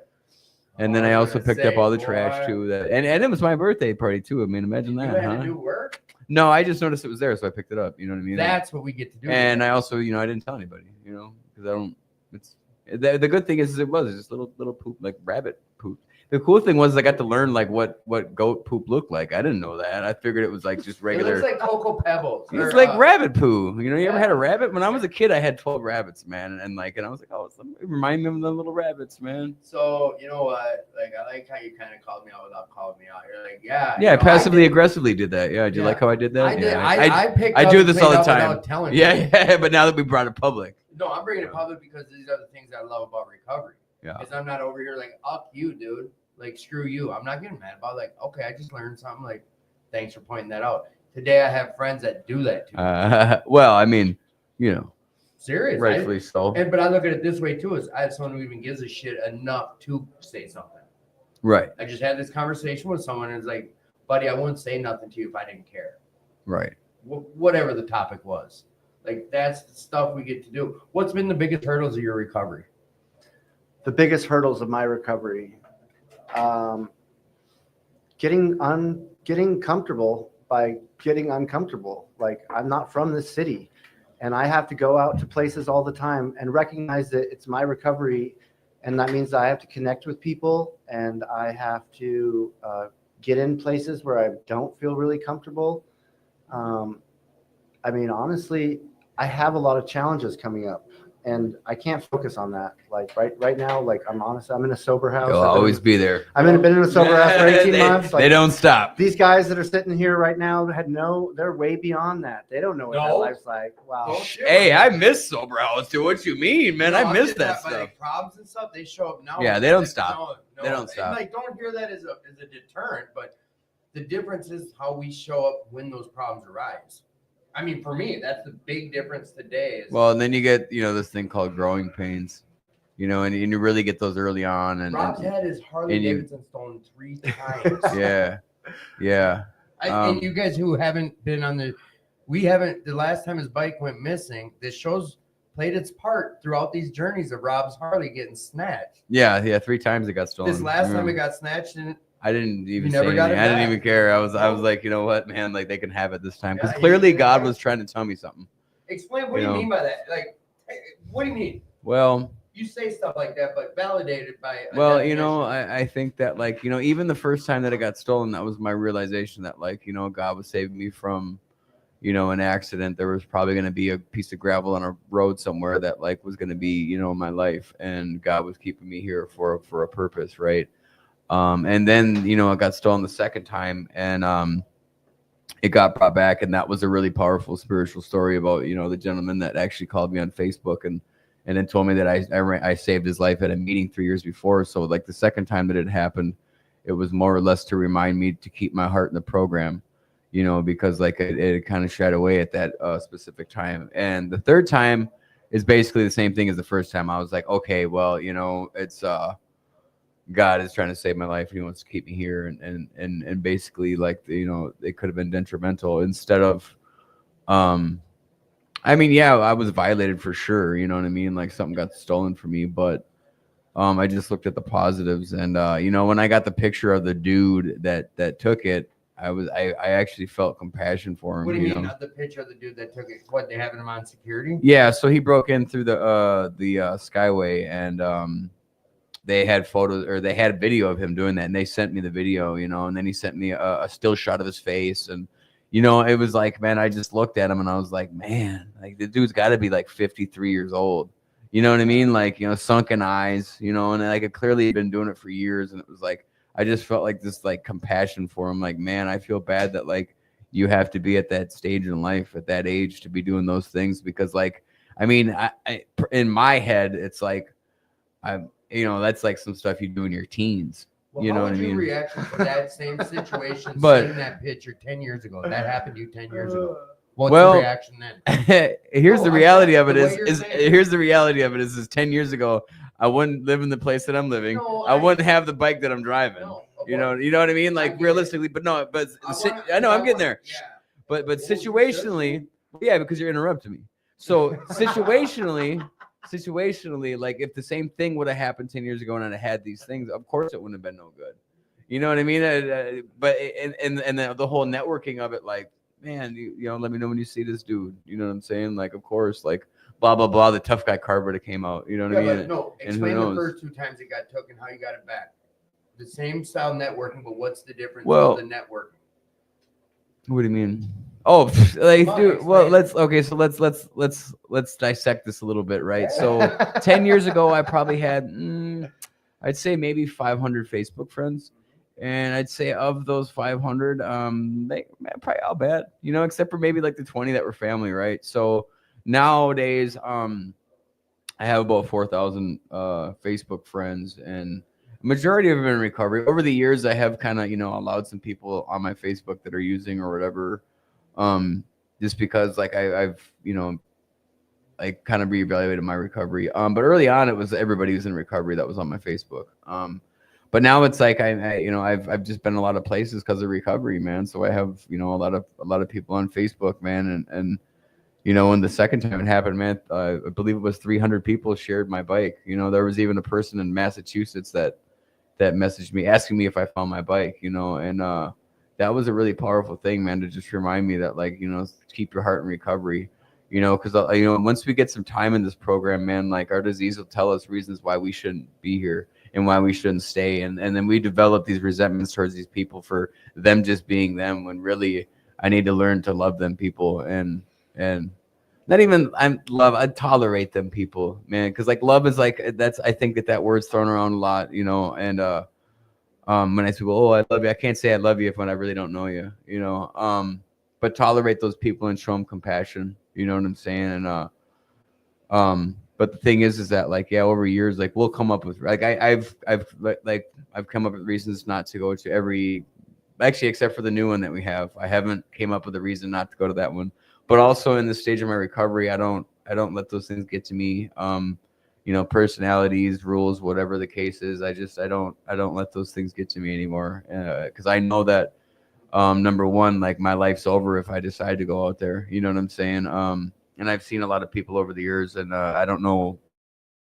And then I also picked up all the trash too. And it was my birthday party too. I mean, imagine that. You had to do work? No, I just noticed it was there, so I picked it up. You know what I mean? That's what we get to do. And I also, I didn't tell anybody. Because I don't. It's the good thing is it was just little poop, like rabbit poop. The cool thing was I got to learn like what goat poop looked like. I didn't know that. I figured it was like just regular. It looks like Cocoa Pebbles. It's like rabbit poo. You ever had a rabbit? When I was a kid, I had 12 rabbits, man, and I was like, oh, it reminded me of the little rabbits, man. So you know what? Like I like how you kind of called me out without calling me out. You're like, yeah. Yeah, passively aggressively did that. Yeah, did you like how I did that? I did. Yeah, I do this all the time. Telling yeah, but now that we brought it public. No, I'm bringing it public because these are the things I love about recovery. Yeah. Because I'm not over here like, up you, dude. Like, screw you. I'm not getting mad about it. Like, okay, I just learned something. Like, thanks for pointing that out. Today I have friends that do that to me. Well, I mean, serious. Rightfully so. But I look at it this way too: is I have someone who even gives a shit enough to say something. Right. I just had this conversation with someone and it's like, buddy, I wouldn't say nothing to you if I didn't care. Right. Whatever the topic was. Like, that's the stuff we get to do. What's been the biggest hurdles of your recovery? The biggest hurdles of my recovery. Getting comfortable by getting uncomfortable. Like, I'm not from this city and I have to go out to places all the time and recognize that it's my recovery. And that means that I have to connect with people and I have to get in places where I don't feel really comfortable. I mean, honestly, I have a lot of challenges coming up. And I can't focus on that. Like right now, like I'm in a sober house. They'll always be there. Been in a sober house for 18 months. Like, they don't stop. These guys that are sitting here right now they're way beyond that. They don't know what that life's like. Wow. Hey, I miss sober house, dude. What you mean, man? I miss that stuff. Like problems and stuff, they show up now. Yeah, they don't stop. No, they don't stop. Like, don't hear that as a deterrent, but the difference is how we show up when those problems arise. I mean, for me, that's the big difference today. Well, and then you get, this thing called growing pains, and you really get those early on. And Rob's had his Harley Davidson stolen 3 times. Yeah. And you guys who haven't been on the last time his bike went missing, this show's played its part throughout these journeys of Rob's Harley getting snatched. Yeah. 3 times it got stolen. This last time it got snatched, and I didn't even say anything. I didn't even care. I was like, you know what, man? Like, they can have it this time because clearly God was trying to tell me something. Explain what do you mean by that? Like, what do you mean? Well, you say stuff like that, but validated by. Well, I think that, like, even the first time that it got stolen, that was my realization that, like, God was saving me from, an accident. There was probably going to be a piece of gravel on a road somewhere that, like, was going to be, my life, and God was keeping me here for a purpose, right? And then, it got stolen the second time, and it got brought back, and that was a really powerful spiritual story about, the gentleman that actually called me on Facebook and then told me that I saved his life at a meeting 3 years before. So, like, the second time that it happened, it was more or less to remind me to keep my heart in the program, because, like, it kind of shied away at that specific time. And the third time is basically the same thing as the first time. I was like, okay, well, it's God is trying to save my life. He wants to keep me here, and basically, like, it could have been detrimental instead of, I mean, yeah, I was violated for sure. You know what I mean? Like, something got stolen from me, but I just looked at the positives, and you know, when I got the picture of the dude that took it, I actually felt compassion for him. What do you mean? know? Not the picture of the dude that took it. What, they having him on security? Yeah, so he broke in through the Skyway, and they had photos, or they had video of him doing that, and they sent me the video, you know, and then he sent me a still shot of his face, and you know, it was like, man, I just looked at him and I was like, man, like the dude's got to be like 53 years old. You know what I mean? Like, you know, sunken eyes, you know, and like, I clearly been doing it for years, and it was like, I just felt like this like compassion for him. Like, man, I feel bad that like you have to be at that stage in life at that age to be doing those things, because like, I mean, I in my head, it's like, you know, that's like some stuff you do in your teens. Well, You know how what I was your mean? reaction to that same situation, But- seeing that picture 10 years ago? That happened to you 10 years ago. What's Well- the reaction then? Here's No, the I reality get of it the way is, you're is saying. here's the reality of it is 10 years ago, I wouldn't live in the place that I'm living. No, I wouldn't have the bike that I'm driving. No, You know what I mean? I Like get it. realistically, but no, but I know I'm getting there. Yeah. But Well, you situationally, yeah, because you're interrupting me. So situationally, like if the same thing would have happened 10 years ago and I had these things, of course it wouldn't have been no good. You know what I mean? But the whole networking of it, like, man, you know, let me know when you see this dude. You know what I'm saying? Like, of course, like blah blah blah. The tough guy card would have came out. You know what I Yeah, mean? but no, And who explain the knows? first 2 times it got took and how you got it back. The same style networking, but what's the difference Well- of the networking? What do you mean? Oh, like, Come on, dude. Well, explain. let's dissect this a little bit, right? So 10 years ago, I probably had, I'd say maybe 500 Facebook friends. And I'd say of those 500, they probably all bad, you know, except for maybe like the 20 that were family, right? So nowadays, I have about 4,000 Facebook friends, and majority of them in recovery. Over the years, I have kind of, you know, allowed some people on my Facebook that are using or whatever, just because like I've, you know, I kind of reevaluated my recovery. But early on, it was everybody who's in recovery that was on my Facebook. But now it's like you know, I've just been a lot of places because of recovery, man. So I have, you know, a lot of people on Facebook, man, and you know, when the second time it happened, man, I believe it was 300 people shared my bike. You know, there was even a person in Massachusetts that messaged me asking me if I found my bike, you know, and that was a really powerful thing, man, to just remind me that, like, you know, keep your heart in recovery, you know, because, you know, once we get some time in this program, man, like our disease will tell us reasons why we shouldn't be here and why we shouldn't stay. And then we develop these resentments towards these people for them just being them, when really I need to learn to love them people and not even I tolerate them people, man, because like love is like, that's, I think that word's thrown around a lot, you know, and when I say, well, oh, I love you, I can't say I love you when I really don't know you, you know, but tolerate those people and show them compassion, you know what I'm saying? And but the thing is that, like, yeah, over years, like, we'll come up with, like, I've come up with reasons not to go to every, actually, except for the new one that we have. I haven't came up with a reason not to go to that one. But also in the stage of my recovery, I don't let those things get to me. You know, personalities, rules, whatever the case is, I don't let those things get to me anymore. Because I know that, number one, like, my life's over if I decide to go out there. You know what I'm saying? And I've seen a lot of people over the years, and I don't know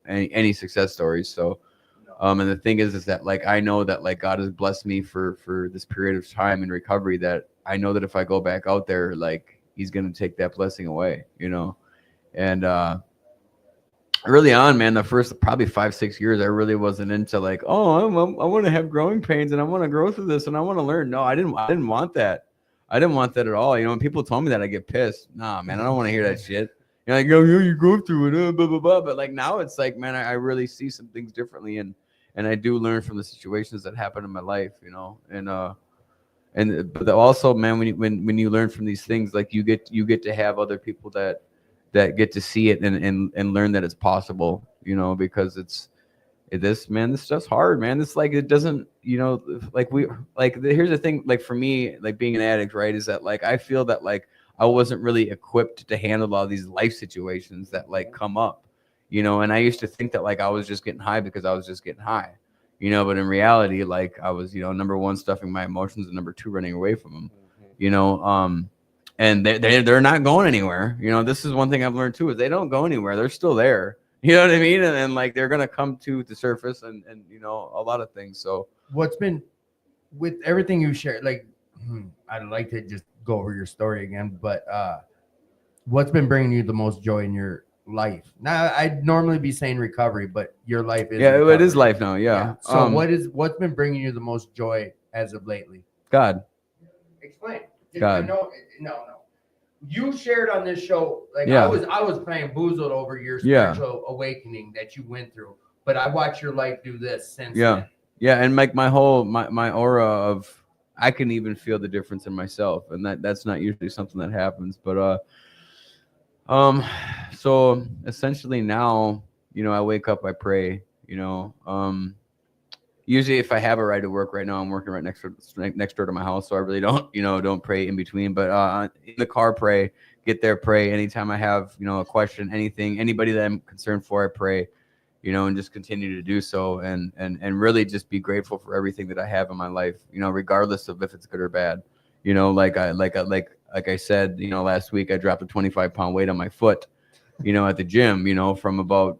any success stories. So, and the thing is that, like, I know that, like, God has blessed me for this period of time in recovery, that I know that if I go back out there, like, He's going to take that blessing away, you know? And early on, man, the first probably 5-6 years, I really wasn't into, like, oh, I want to have growing pains and I want to grow through this and I want to learn. No, I didn't want that. I didn't want that at all. You know, when people told me that, I get pissed. Nah, man, I don't want to hear that shit. You're like, oh, you go through it, blah, blah, blah. But like now it's like, man, I really see some things differently. And I do learn from the situations that happen in my life, you know? But also, man, when you learn from these things, like you get to have other people that get to see it and learn that it's possible, you know, because this stuff's hard, man. It's like, it doesn't, you know, here's the thing, like for me, like being an addict, right, is that like I feel that like I wasn't really equipped to handle all these life situations that like come up, you know, and I used to think that like I was just getting high because I was just getting high. You know, but in reality, like I was, you know, number one, stuffing my emotions, and number two, running away from them, you know, and they're not going anywhere. You know, this is one thing I've learned too, is they don't go anywhere. They're still there. You know what I mean? And like they're gonna come to the surface and you know, a lot of things. So What's been with everything you shared? Like, I'd like to just go over your story again, but what's been bringing you the most joy in your life? Now, I'd normally be saying recovery, but your life is yeah, recovery. it is life now. Yeah. So what's been bringing you the most joy as of lately? God. Explain. God. No. You shared on this show, like Yeah. I was playing boozled over your Yeah. spiritual awakening that you went through, but I watched your life do this since Yeah. then. Yeah, and like my whole my aura of I can even feel the difference in myself, and that's not usually something that happens. But so essentially now, you know, I wake up, I pray, you know. Usually if I have a ride to work right now, I'm working right next door to my house, so I really don't pray in between. But in the car, pray, get there, pray. Anytime I have, you know, a question, anything, anybody that I'm concerned for, I pray. You know, and just continue to do so and really just be grateful for everything that I have in my life, you know, regardless of if it's good or bad. You know, like I said, you know, last week I dropped a 25-pound weight on my foot, you know, at the gym, you know, from the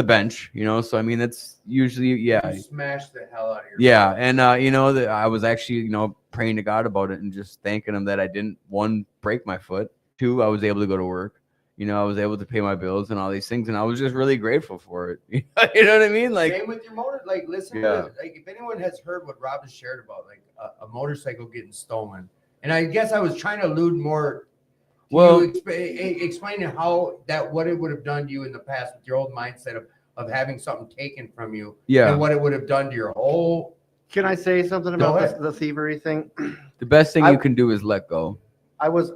bench, you know. So I mean, it's usually You smashed the hell out of your and you know, that I was actually, you know, praying to God about it and just thanking him that I didn't, one, break my foot, two, I was able to go to work. You know, I was able to pay my bills and all these things, and I was just really grateful for it. You know what I mean? Like, same with your motor. Like, listen to like if anyone has heard what Rob has shared about, like a motorcycle getting stolen, and I guess I was trying to allude more. Well, Explaining how what it would have done to you in the past with your old mindset of having something taken from you, and what it would have done to your whole. Can I say something about the thievery thing? The best thing you can do is let go. I was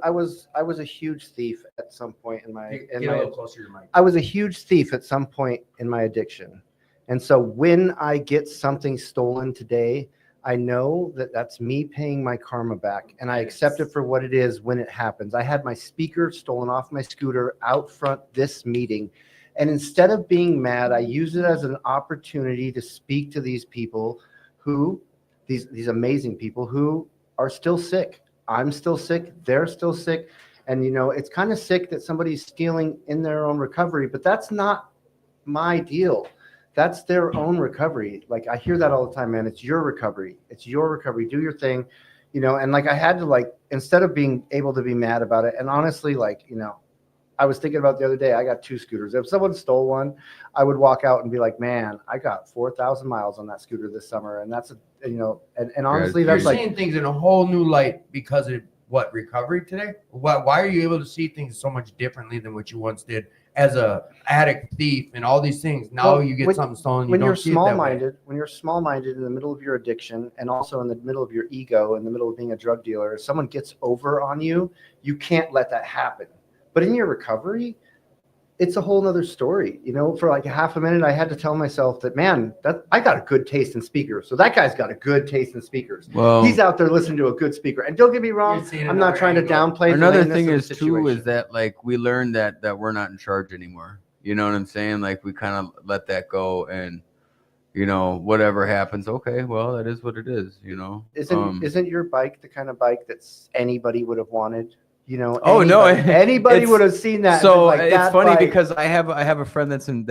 a huge thief at some point in my. Get a little closer to your mic. I was a huge thief at some point in my addiction, and so when I get something stolen today, I know that that's me paying my karma back, and I accept it for what it is when it happens. I had my speaker stolen off my scooter out front this meeting, and instead of being mad, I use it as an opportunity to speak to these people who, these amazing people who are still sick. I'm still sick. They're still sick. And, you know, it's kind of sick that somebody's stealing in their own recovery, but that's not my deal. That's their own recovery. Like, I hear that all the time, man. It's your recovery. It's your recovery. Do your thing, you know? And like, I had to, like, instead of being able to be mad about it. And honestly, like, you know, I was thinking about the other day, I got 2 scooters. If someone stole one, I would walk out and be like, man, I got 4,000 miles on that scooter this summer. And that's, you know, and honestly, that's You're like seeing things in a whole new light because of what, recovery today? Why are you able to see things so much differently than what you once did as a addict, thief, and all these things? Now you get something stolen. When you're small-minded, when you're small-minded in the middle of your addiction and also in the middle of your ego, in the middle of being a drug dealer, if someone gets over on you, you can't let that happen. But in your recovery, it's a whole nother story. You know, for like a half a minute, I had to tell myself that, man, I got a good taste in speakers. So that guy's got a good taste in speakers. Well, he's out there listening to a good speaker. And don't get me wrong, I'm not trying to downplay. Another thing is too is that like we learned that we're not in charge anymore. You know what I'm saying? Like we kind of let that go, and you know, whatever happens, okay, well, that is what it is. You know, isn't your bike the kind of bike that anybody would have wanted? You know, anybody would have seen that. So like, it's funny because I have a friend that's in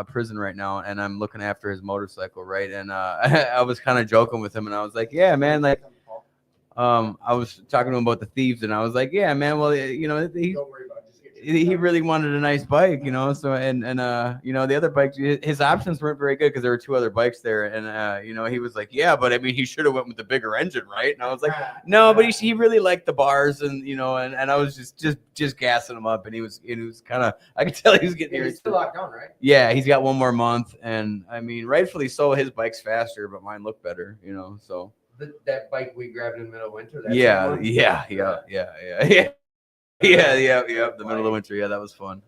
prison right now, and I'm looking after his motorcycle, right? And I was kind of joking with him, and I was like, yeah, man, like, I was talking to him about the thieves, and I was like, yeah, man, well, you know, he really wanted a nice bike, you know. So and you know, the other bikes, his options weren't very good because there were 2 other bikes there, and you know, he was like, yeah, but I mean, he should have went with the bigger engine, right? And I was like, no, but he really liked the bars, and you know, and I was just gassing him up, and he was kind of, I could tell he was getting irritated. He's still locked down, right? Yeah, he's got 1 more month, and I mean, rightfully so. His bike's faster, but mine looked better, you know. So that bike we grabbed in the middle of winter. Yeah. The middle of the winter. Yeah, that was fun.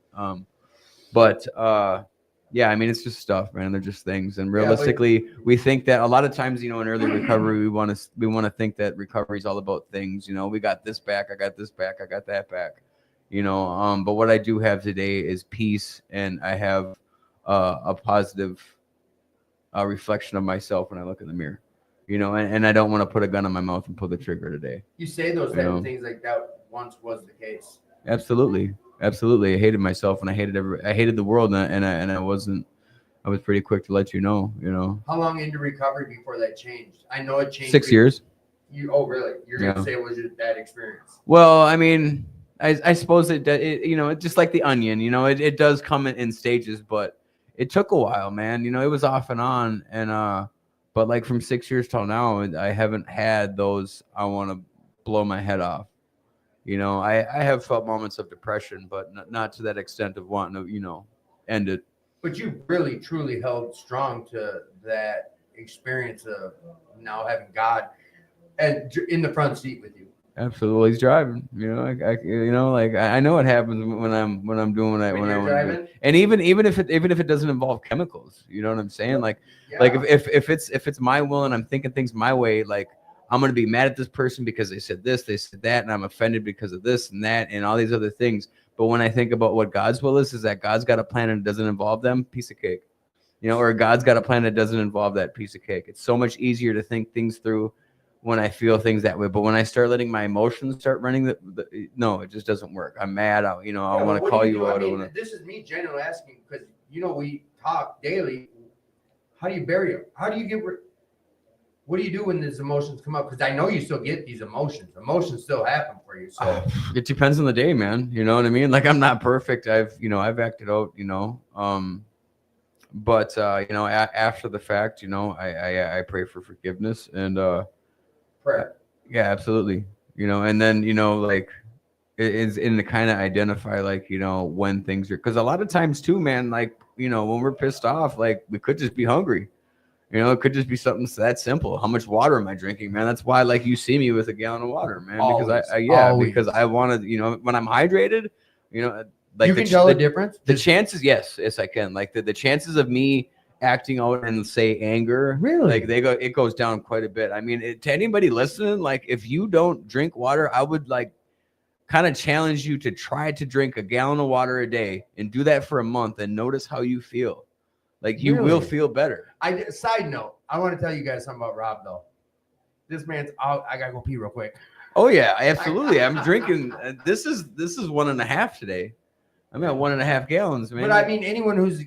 But yeah, I mean, it's just stuff, man. They're just things. And realistically, we think that a lot of times, you know, in early recovery, we want to think that recovery is all about things. You know, we got this back, I got this back, I got that back. You know, but what I do have today is peace, and I have a positive reflection of myself when I look in the mirror. You know, and I don't want to put a gun on my mouth and pull the trigger today. You say those type of things like that once was the case. Absolutely. absolutely. I hated myself and I hated the world, and I wasn't. I was pretty quick to let you know. How long into recovery before that changed? I know it changed. 6 years. Oh, really? You're Yeah. gonna say it was just that experience? Well, I mean, I suppose it it's just like the onion. It does come in stages, but it took a while, man. It was off and on, and but like from 6 years till now, I haven't had those. I want to blow my head off. I have felt moments of depression, but not to that extent of wanting to, end it. But you really truly held strong to that experience of now having God and in the front seat with you. Absolutely, he's driving. I know what happens when I'm doing what I When when I you're want to do. driving? And even if it doesn't involve chemicals, you know what I'm saying? Like if it's my will and I'm thinking things my way, like I'm gonna be mad at this person because they said this, they said that, and I'm offended because of this and that and all these other things. But when I think about what God's will is that God's got a plan and it doesn't involve them, piece of cake. Or God's got a plan that doesn't involve that, piece of cake. It's so much easier to think things through when I feel things that way. But when I start letting my emotions start running, no, it just doesn't work. I'm mad. I want to call you out. This is me genuinely asking because we talk daily. How do you bury them? How do you get? What do you do when these emotions come up? Because I know you still get these emotions. Emotions still happen for you. So it depends on the day, man. You know what I mean? Like I'm not perfect. I've acted out. But after the fact, I pray for forgiveness and prayer. Yeah, absolutely. And then like it's in to kind of identify like when things are, because a lot of times too, man, like when we're pissed off, like we could just be hungry. It could just be something that simple. How much water am I drinking, man? That's why, like, you see me with a gallon of water, man. Because because I want to, when I'm hydrated, like you can tell the difference. The chances, yes, I can. Like the chances of me acting out and say anger, really, like it goes down quite a bit. I mean, to anybody listening, like if you don't drink water, I would like kind of challenge you to try to drink a gallon of water a day and do that for a month and notice how you feel. Like you will feel better. Side note, I want to tell you guys something about Rob though. This man's out. I gotta go pee real quick. Oh yeah, absolutely. I'm drinking. This is 1.5 today. I'm at 1.5 gallons, man. But I mean, anyone who's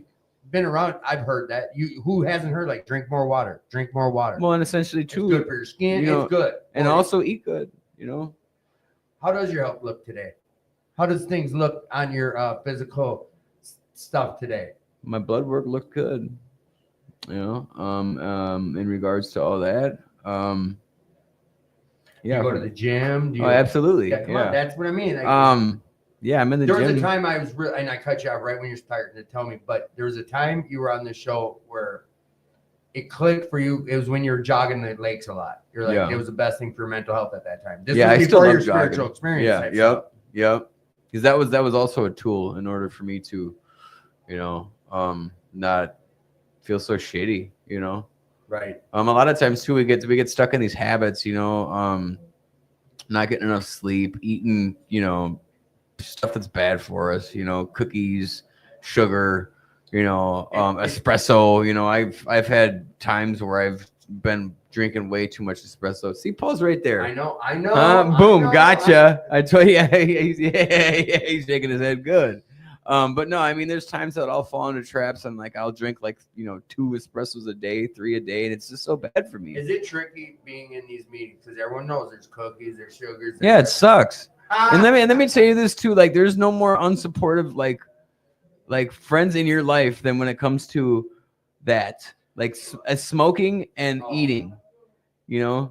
been around, I've heard that. Who hasn't heard like drink more water. Well, and essentially too, it's good for your skin. It's good, and also eat good. How does your health look today? How does things look on your physical stuff today? My blood work looked good, in regards to all that. Yeah. You go to the gym. Absolutely. Yeah, come on, that's what I mean. Yeah, I'm in the gym. There was a time I was really, and I cut you off right when you're starting to tell me, but there was a time you were on the show where it clicked for you. It was when you were jogging the lakes a lot. You're like, it was the best thing for your mental health at that time. This was before your spiritual experience. Yep. Because that was also a tool in order for me to, not feel so shitty, Right. A lot of times too, we get stuck in these habits, not getting enough sleep, eating, stuff that's bad for us, cookies, sugar, espresso. I've had times where I've been drinking way too much espresso. See, Paul's right there. I know. Boom, gotcha. I told you, he's shaking his head good. But no, I mean, there's times that I'll fall into traps and like I'll drink like 2 espressos a day, 3 a day, and it's just so bad for me. Is it tricky being in these meetings because everyone knows there's cookies, there's sugars? Yeah, it sucks. And let me tell you this too. Like, there's no more unsupportive like friends in your life than when it comes to that, like smoking and eating. What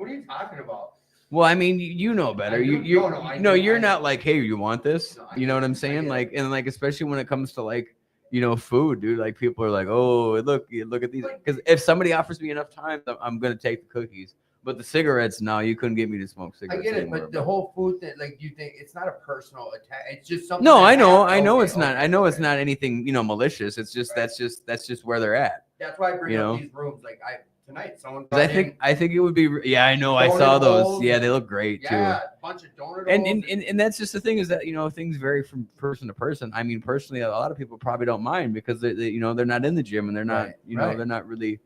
are you talking about? Well, I mean, you know better. You're not like, hey, you want this? You know what I'm saying? Like, and like, especially when it comes to like, food, dude. Like, people are like, oh, look at these. Because if somebody offers me enough time, I'm gonna take the cookies. But the cigarettes, no, you couldn't get me to smoke cigarettes. I get it, anymore, but the whole food thing, like, you think it's not a personal attack? It's just something. No, I know it's not. I know it's not anything, malicious. It's just that's just where they're at. That's why I bring up these rooms. Like tonight, someone. I think it would be. Yeah, I know. I saw those. Yeah, they look great too. Yeah, a bunch of donut and that's just the thing is that things vary from person to person. I mean, personally, a lot of people probably don't mind because they're not in the gym and they're not they're not really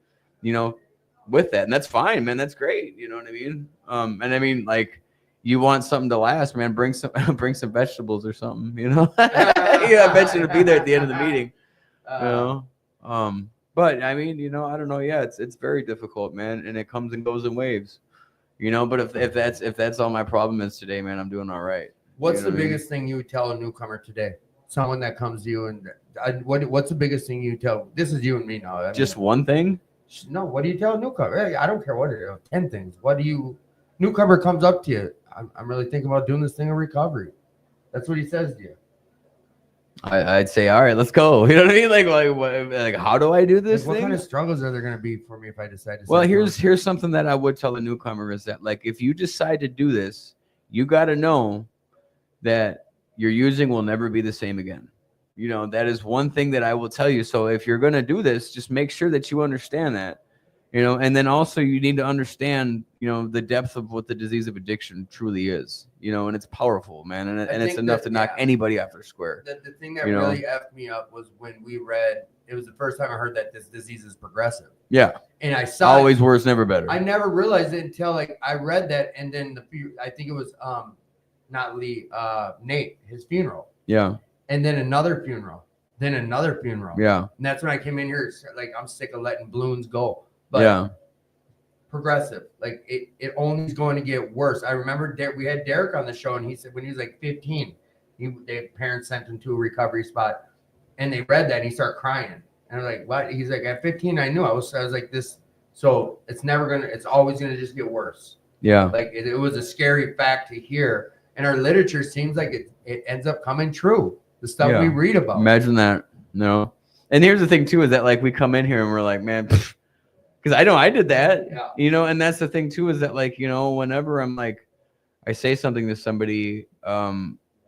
with that, and that's fine, man. That's great. You know what I mean? And I mean, like, you want something to last, man, bring some bring some vegetables or something, you know. Yeah, I bet you to be there at the end of the meeting, you know. But I mean, you know, I don't know. Yeah, it's very difficult, man, and it comes and goes in waves, you know. But if that's all my problem is today, man, I'm doing all right. What's You know the what I mean? biggest thing you would tell a newcomer today? Someone that comes to you and what's the biggest thing you tell? This is you and me now. I mean, Just one thing. no. What do you tell a newcomer? Hey, I don't care what it is. 10 things. What do you? Newcomer comes up to you. I'm really thinking about doing this thing in recovery. That's what he says to you. I'd say, all right, let's go. You know what I mean? Like how do I do this Like, what thing? kind of struggles are there going to be for me if I decide to? Well, start doing here's something that I would tell a newcomer is that, like, if you decide to do this, you got to know that your using will never be the same again. You know, that is one thing that I will tell you. So if you're going to do this, just make sure that you understand that, you know, and then also you need to understand, you know, the depth of what the disease of addiction truly is, you know, and it's powerful, man. And it's think enough that- to knock yeah. anybody off their square. The thing that You know? really effed me up was when we read. It was the first time I heard that this disease is progressive, Yeah. and I saw it. Always worse, never better. I never realized it until like I read that, and then I think it was not Lee, Nate, his funeral, Yeah. and then another funeral, then another funeral. Yeah. And that's when I came in here. Like, I'm sick of letting balloons go. But Yeah. progressive, like it only is going to get worse. I remember we had Derek on the show, and he said when he was like 15, their parents sent him to a recovery spot, and they read that, and he started crying. And I'm like, what? He's like, at 15, I knew. I was like this. So it's always gonna just get worse. Yeah. Like it was a scary fact to hear. And our literature seems like it ends up coming true. The stuff Yeah. we read about. Imagine that. No. And here's the thing too, is that like we come in here and we're like, man, because I know I did that, Yeah. you know, and that's the thing too, is that like, you know, whenever I'm like, I say something to somebody,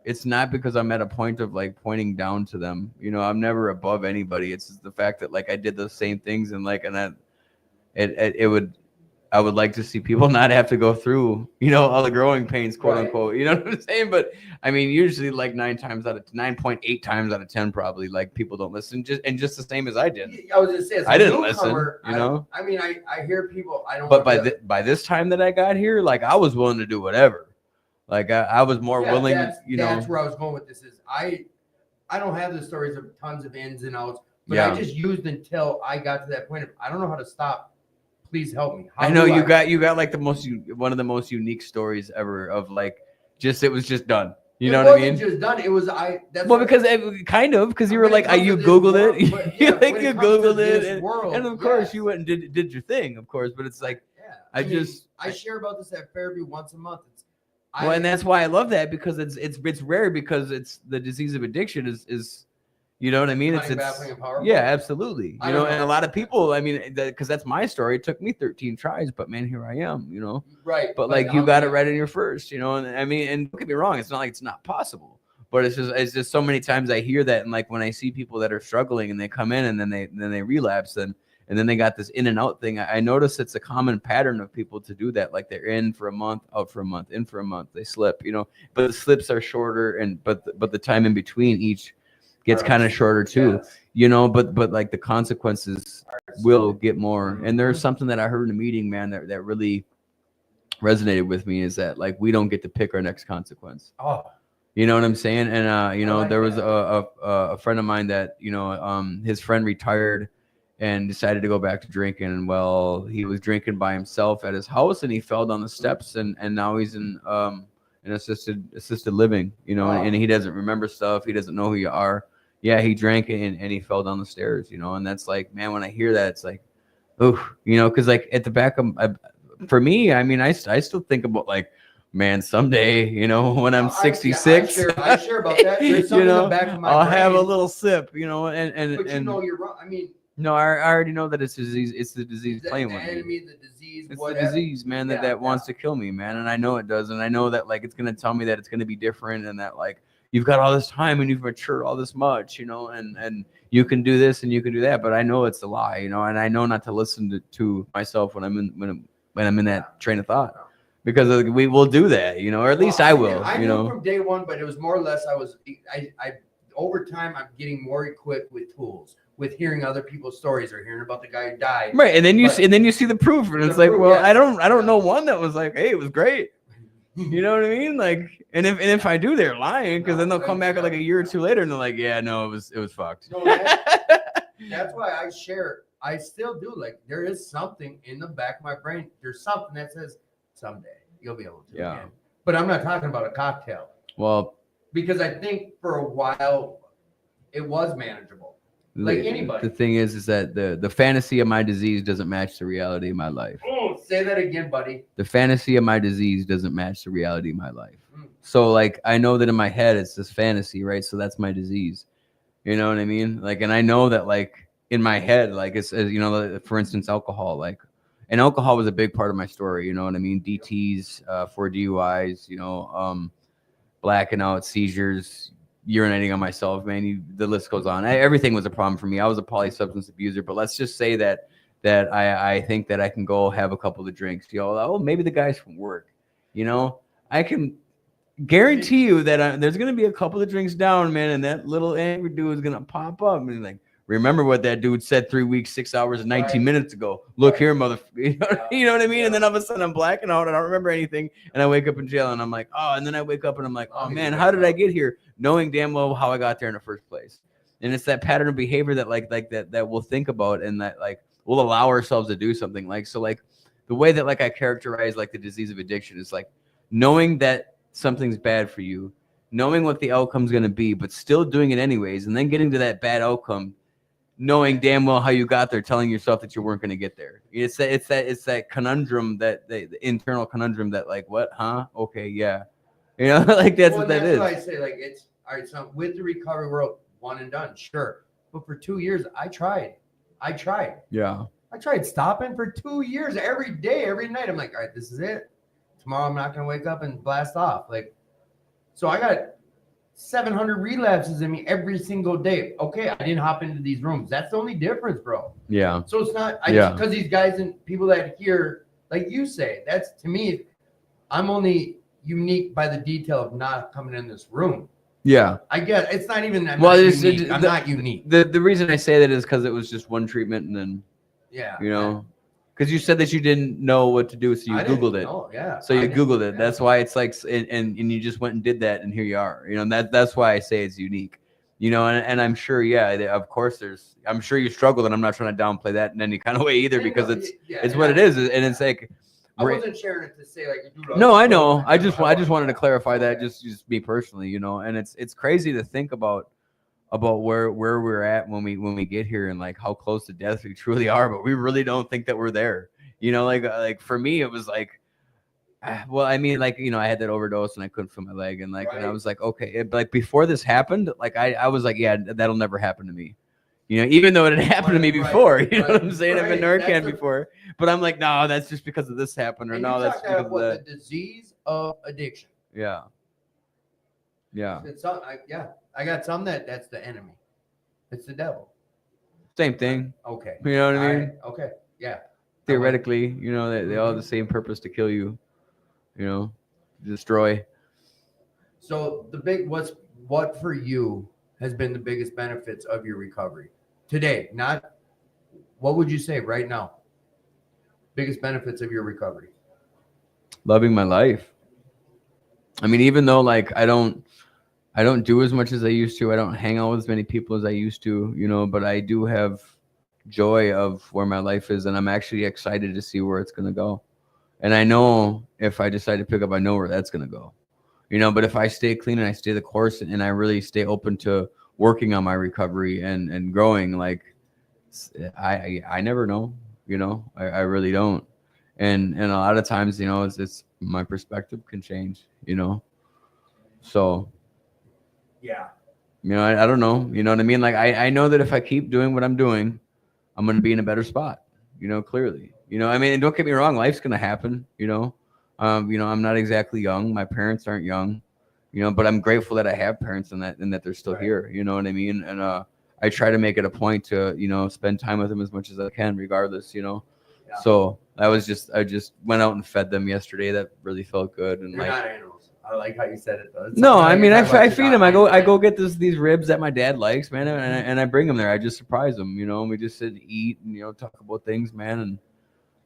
it's not because I'm at a point of like pointing down to them, you know, I'm never above anybody. It's just the fact that like I did those same things, and like, and that I would like to see people not have to go through, you know, all the growing pains, quote Right. unquote, you know what I'm saying? But I mean, usually like 9.8 times out of 10, probably like people don't listen, just the same as I did. I was just saying, as a I didn't listen, newcomer, you know? I mean, I hear people. I don't. But wanna by this time that I got here, like I was willing to do whatever. Like I was more Yeah, willing, you know. That's where I was going with this. Is I don't have the stories of tons of ins and outs, but Yeah. I just used until I got to that point of I don't know how to stop. Please help me. How I know do you got like one of the most unique stories ever of like it was just done. You know what I mean? It wasn't just done. It was That's Well, what- because because you were when like, it comes you to this Googled world, it. but You yeah, like when you it comes to Googled it, this world, and of course yes. you went and did your thing, of course. But it's like, Yeah. I mean, just- I share about this at Fairview once a month. well, and that's why I love that, because it's rare, because it's the disease of addiction is you know what I mean? Cunning, baffling, and powerful. Yeah, absolutely. I You know, don't and know. a lot of people, I mean, because that's my story. It took me 13 tries, but man, here I am. You know. right. But like you I'm- got it right in your first, you know, and I mean, and don't get me wrong, it's not like it's not possible, but it's just so many times I hear that, and like when I see people that are struggling and they come in and then they relapse, and then they got this in and out thing. I notice it's a common pattern of people to do that. Like they're in for a month, out for a month, in for a month, they slip, you know, but the slips are shorter, and but the time in between each gets kind of shorter too, Yes. you know, but like the consequences will get more. And there's something that I heard in a meeting, man, that really resonated with me, is that like we don't get to pick our next consequence. Oh, You know what I'm saying? And you know, like there was that. a friend of mine that, you know, his friend retired and decided to go back to drinking. And well, he was drinking by himself at his house, and he fell down the steps, and now he's in assisted living, you know, Wow. and he doesn't remember stuff. He doesn't know who you are. Yeah, he drank and he fell down the stairs, you know, and that's like, man, when I hear that, it's like, oh, you know, because like at the back of for me, I mean, I still think about like, man, someday, you know, when I'm 66, I share about that. There's something you know, in the back of my I'll brain, have a little sip, you know, and But you know you're wrong. I mean, no, I already know that it's disease. It's the disease the playing with me. enemy, the disease, It's whatever. the disease, man, that Yeah, wants to kill me, man. And I know it does. And I know that like it's gonna tell me that it's gonna be different, and that like you've got all this time and you've matured all this much, you know, and you can do this and you can do that. But I know it's a lie, you know, and I know not to listen to myself when I'm in that train of thought. Because we will do that, you know, or at least I will, I you knew know. from day one, but it was more or less I over time I'm getting more equipped with tools, with hearing other people's stories or hearing about the guy who died. Right, and then you But- see the proof, and The it's like, proof, well, yeah. I don't know one that was like, hey, it was great. You know what I mean? Like, and if I do, they're lying because then they'll come back like a year or two later and they're like, yeah, no, it was fucked. No, that's why I share. I still do. Like, there is something in the back of my brain. There's something that says someday you'll be able to again. But I'm not talking about a cocktail. Well, Because I think for a while it was manageable. Like anybody. The thing is that the fantasy of my disease doesn't match the reality of my life. Oh, say that again, buddy. The fantasy of my disease doesn't match the reality of my life. Mm. So like I know that in my head it's this fantasy, right? So that's my disease. You know what I mean? Like, and I know that like in my head, like it's you know, for instance, alcohol, like, and alcohol was a big part of my story. You know what I mean? DTs, 4 DUIs, you know, blacking out, seizures, urinating on myself, man. The list goes on. Everything was a problem for me. I was a polysubstance abuser, but let's just say that I think that I can go have a couple of drinks. You know, oh, maybe the guys from work. You know, I can guarantee you that there's gonna be a couple of drinks down, man, and that little angry dude is gonna pop up and like, remember what that dude said 3 weeks, 6 hours, and 19 minutes ago. Look here, motherfucker. You know what I mean? And then all of a sudden I'm blacking out. I don't remember anything. And I wake up in jail and I'm like, oh, and then I wake up and I'm like, oh man, how did I get here? Knowing damn well how I got there in the first place. And it's that pattern of behavior that like that we'll think about and that like we'll allow ourselves to do something. Like, so like the way that like I characterize like the disease of addiction is like knowing that something's bad for you, knowing what the outcome's going to be, but still doing it anyways. And then getting to that bad outcome, knowing damn well how you got there, telling yourself that you weren't going to get there. It's that conundrum, that the internal conundrum that like, what, huh? Okay. Yeah. You know, like that's what that is. That's why I say like, it's all right. So with the recovery world, one and done. Sure. But for 2 years, I tried. Yeah. I tried stopping for 2 years every day, every night. I'm like, all right, this is it. Tomorrow I'm not going to wake up and blast off. Like, so I got 700 relapses in me every single day. Okay, I didn't hop into these rooms. That's the only difference, bro. Yeah. So it's not because these guys and people that hear, like you say, that's to me, I'm only unique by the detail of not coming in this room. Yeah. I get it's not even that. Well, I'm not unique. The reason I say that is because it was just one treatment and then, you know, because you said that you didn't know what to do, so you Googled it. Oh, yeah. So you Googled it. That's why it's like, and you just went and did that, and here you are. You know, and that's why I say it's unique. You know, and I'm sure, of course, I'm sure you struggled, and I'm not trying to downplay that in any kind of way either, because it's what it is, and it's like. I wasn't sharing it to say like. No, I know. I just wanted to clarify that, just me personally, you know, and it's crazy to think about where we're at when we get here and like how close to death we truly are, but we really don't think that we're there. You know, like for me, it was like, well, I mean, like, you know, I had that overdose and I couldn't feel my leg, and like, and I was like, okay, like before this happened, like I was like, yeah, that'll never happen to me. You know, even though it had happened to me before, you know what I'm saying? I've been Narcan before, but I'm like, no, that's just because of this happened, or no, that's because of the disease of addiction. Yeah. Yeah. It's I got some that's the enemy. It's the devil. Same thing. Okay. You know what I mean? Right. Okay. Yeah. Theoretically, you know, they all have the same purpose, to kill you, you know, destroy. So what for you has been the biggest benefits of your recovery today? Not what would you say right now? Biggest benefits of your recovery? Loving my life. I mean, even though like I don't do as much as I used to, I don't hang out with as many people as I used to, you know, but I do have joy of where my life is, and I'm actually excited to see where it's going to go. And I know if I decide to pick up, I know where that's going to go, you know, but if I stay clean and I stay the course and I really stay open to working on my recovery and growing, like I never know, you know, I really don't. And a lot of times, you know, it's my perspective can change, you know? So, yeah, you know, I don't know, you know what I mean? Like, I know that if I keep doing what I'm doing, I'm going to be in a better spot, you know, clearly, you know, I mean, and don't get me wrong, life's going to happen, you know, I'm not exactly young. My parents aren't young, you know, but I'm grateful that I have parents and that they're still here, you know what I mean? And, I try to make it a point to, you know, spend time with them as much as I can, regardless, you know? Yeah. So I just went out and fed them yesterday. That really felt good. And You're not animals. I like how you said it though. No, I mean, I feed them. I go get these ribs that my dad likes, man, and I bring them there. I just surprise them, you know. And we just sit and eat and, you know, talk about things, man. And,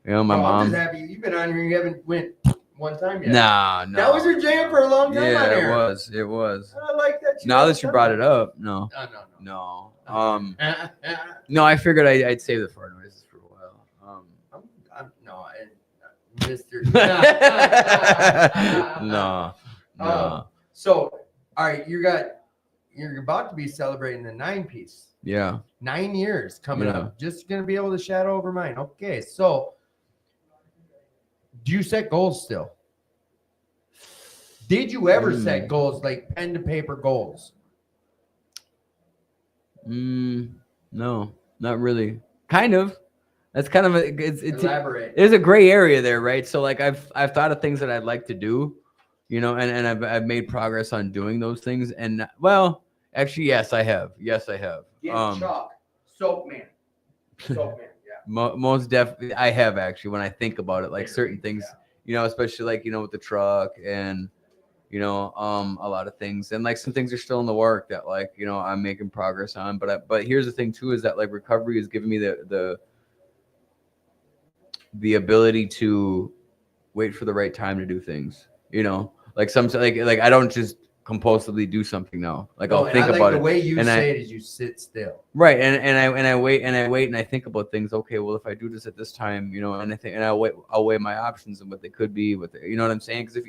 you know, my mom. I'm just happy you've been on here. You haven't went one time yet. No. That was your jam for a long time on Yeah, air. it was. I like that. Now that you brought it up, no. No. No, I figured I'd save the fart noises for a while. No, Mr. No. So, all right, you're about to be celebrating the 9-piece. Yeah. 9 years coming Yeah. up. Just gonna be able to shadow over mine. Okay, so do you set goals still? Did you ever set goals like pen to paper goals? No, not really. Kind of. That's kind of it's Elaborate. there's a gray area there, right? So like I've thought of things that I'd like to do, you know, and I've made progress on doing those things. And well, actually, yes, I have. Yes, I have. Chalk, soap man, yeah. Most definitely, I have actually. When I think about it, like certain things, you know, especially like with the truck and a lot of things, and like some things are still in the work that like I'm making progress on. But here's the thing too, is that like recovery has given me the ability to wait for the right time to do things. Like like I don't just compulsively do something now. Like I'll think about it. The way you say it is you sit still. Right. And I wait and I think about things. Okay, well, if I do this at this time, and I'll weigh my options and what they could be with it. You know what I'm saying? Because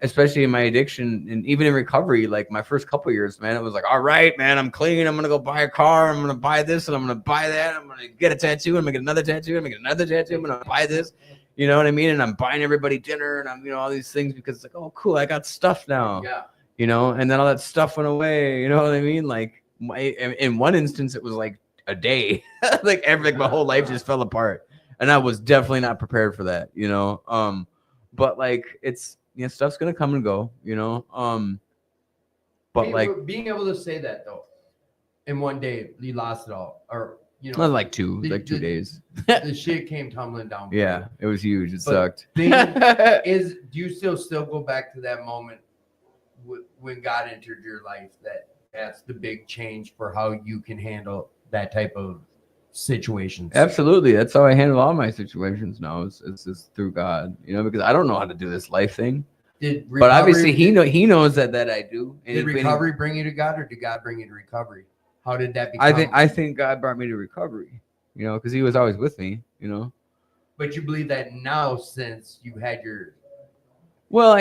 especially in my addiction and even in recovery, like my first couple of years, man, it was like, all right, man, I'm clean. I'm going to go buy a car. I'm going to buy this and I'm going to buy that. I'm going to get a tattoo. I'm going to get another tattoo. I'm going to get another tattoo. I'm going to buy this. You know what I mean? And I'm buying everybody dinner and I'm, all these things because it's like, oh, cool. I got stuff now. Yeah. And then all that stuff went away. You know what I mean? Like in one instance, it was like a day, like my whole life just fell apart. And I was definitely not prepared for that, but like it's, stuff's going to come and go, but like being able to say that though, in one day, you lost it all or, not like 2 days. The shit came tumbling down. Yeah, it was huge. It sucked. Do you still go back to that moment when God entered your life, that's the big change for how you can handle that type of situations? Absolutely. That's how I handle all my situations now. It's just through God, because I don't know how to do this life thing. But obviously he knows that I do. And did recovery bring you to God, or did God bring you to recovery? How did that become? I think God brought me to recovery, because he was always with me, But you believe that now since you had your... Well,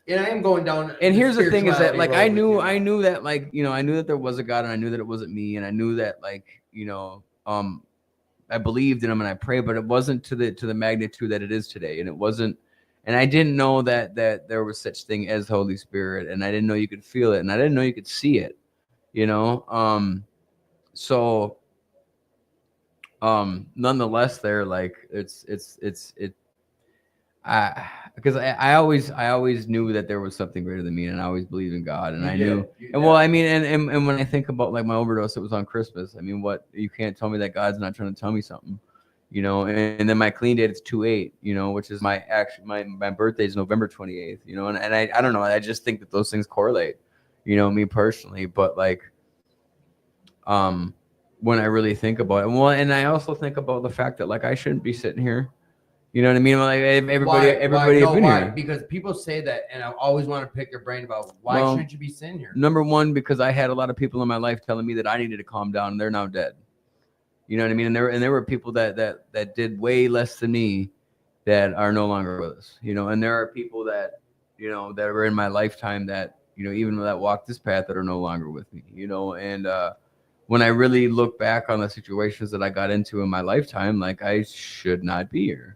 and I am going down. And here's the thing is that like I knew that like I knew that there was a God and I knew that it wasn't me and I knew that like I believed in him and I prayed, but it wasn't to the magnitude that it is today, and it wasn't, and I didn't know that there was such thing as Holy Spirit, and I didn't know you could feel it, and I didn't know you could see it, so nonetheless there like because I always knew that there was something greater than me, and I always believed in God, and I knew. And well, I mean, and when I think about like my overdose, it was on Christmas. I mean, what, you can't tell me that God's not trying to tell me something, and then my clean date is 2/8, which is my birthday is November 28th, and I don't know. I just think that those things correlate, me personally, but like, when I really think about it, well, and I also think about the fact that like I shouldn't be sitting here. You know what I mean? Like everybody. Why? Because people say that, and I always want to pick their brain about why shouldn't you be sitting here? Number one, because I had a lot of people in my life telling me that I needed to calm down, and they're now dead. You know what I mean? And there were people that did way less than me that are no longer with us. And there are people that that were in my lifetime that even that walked this path that are no longer with me. And when I really look back on the situations that I got into in my lifetime, like I should not be here.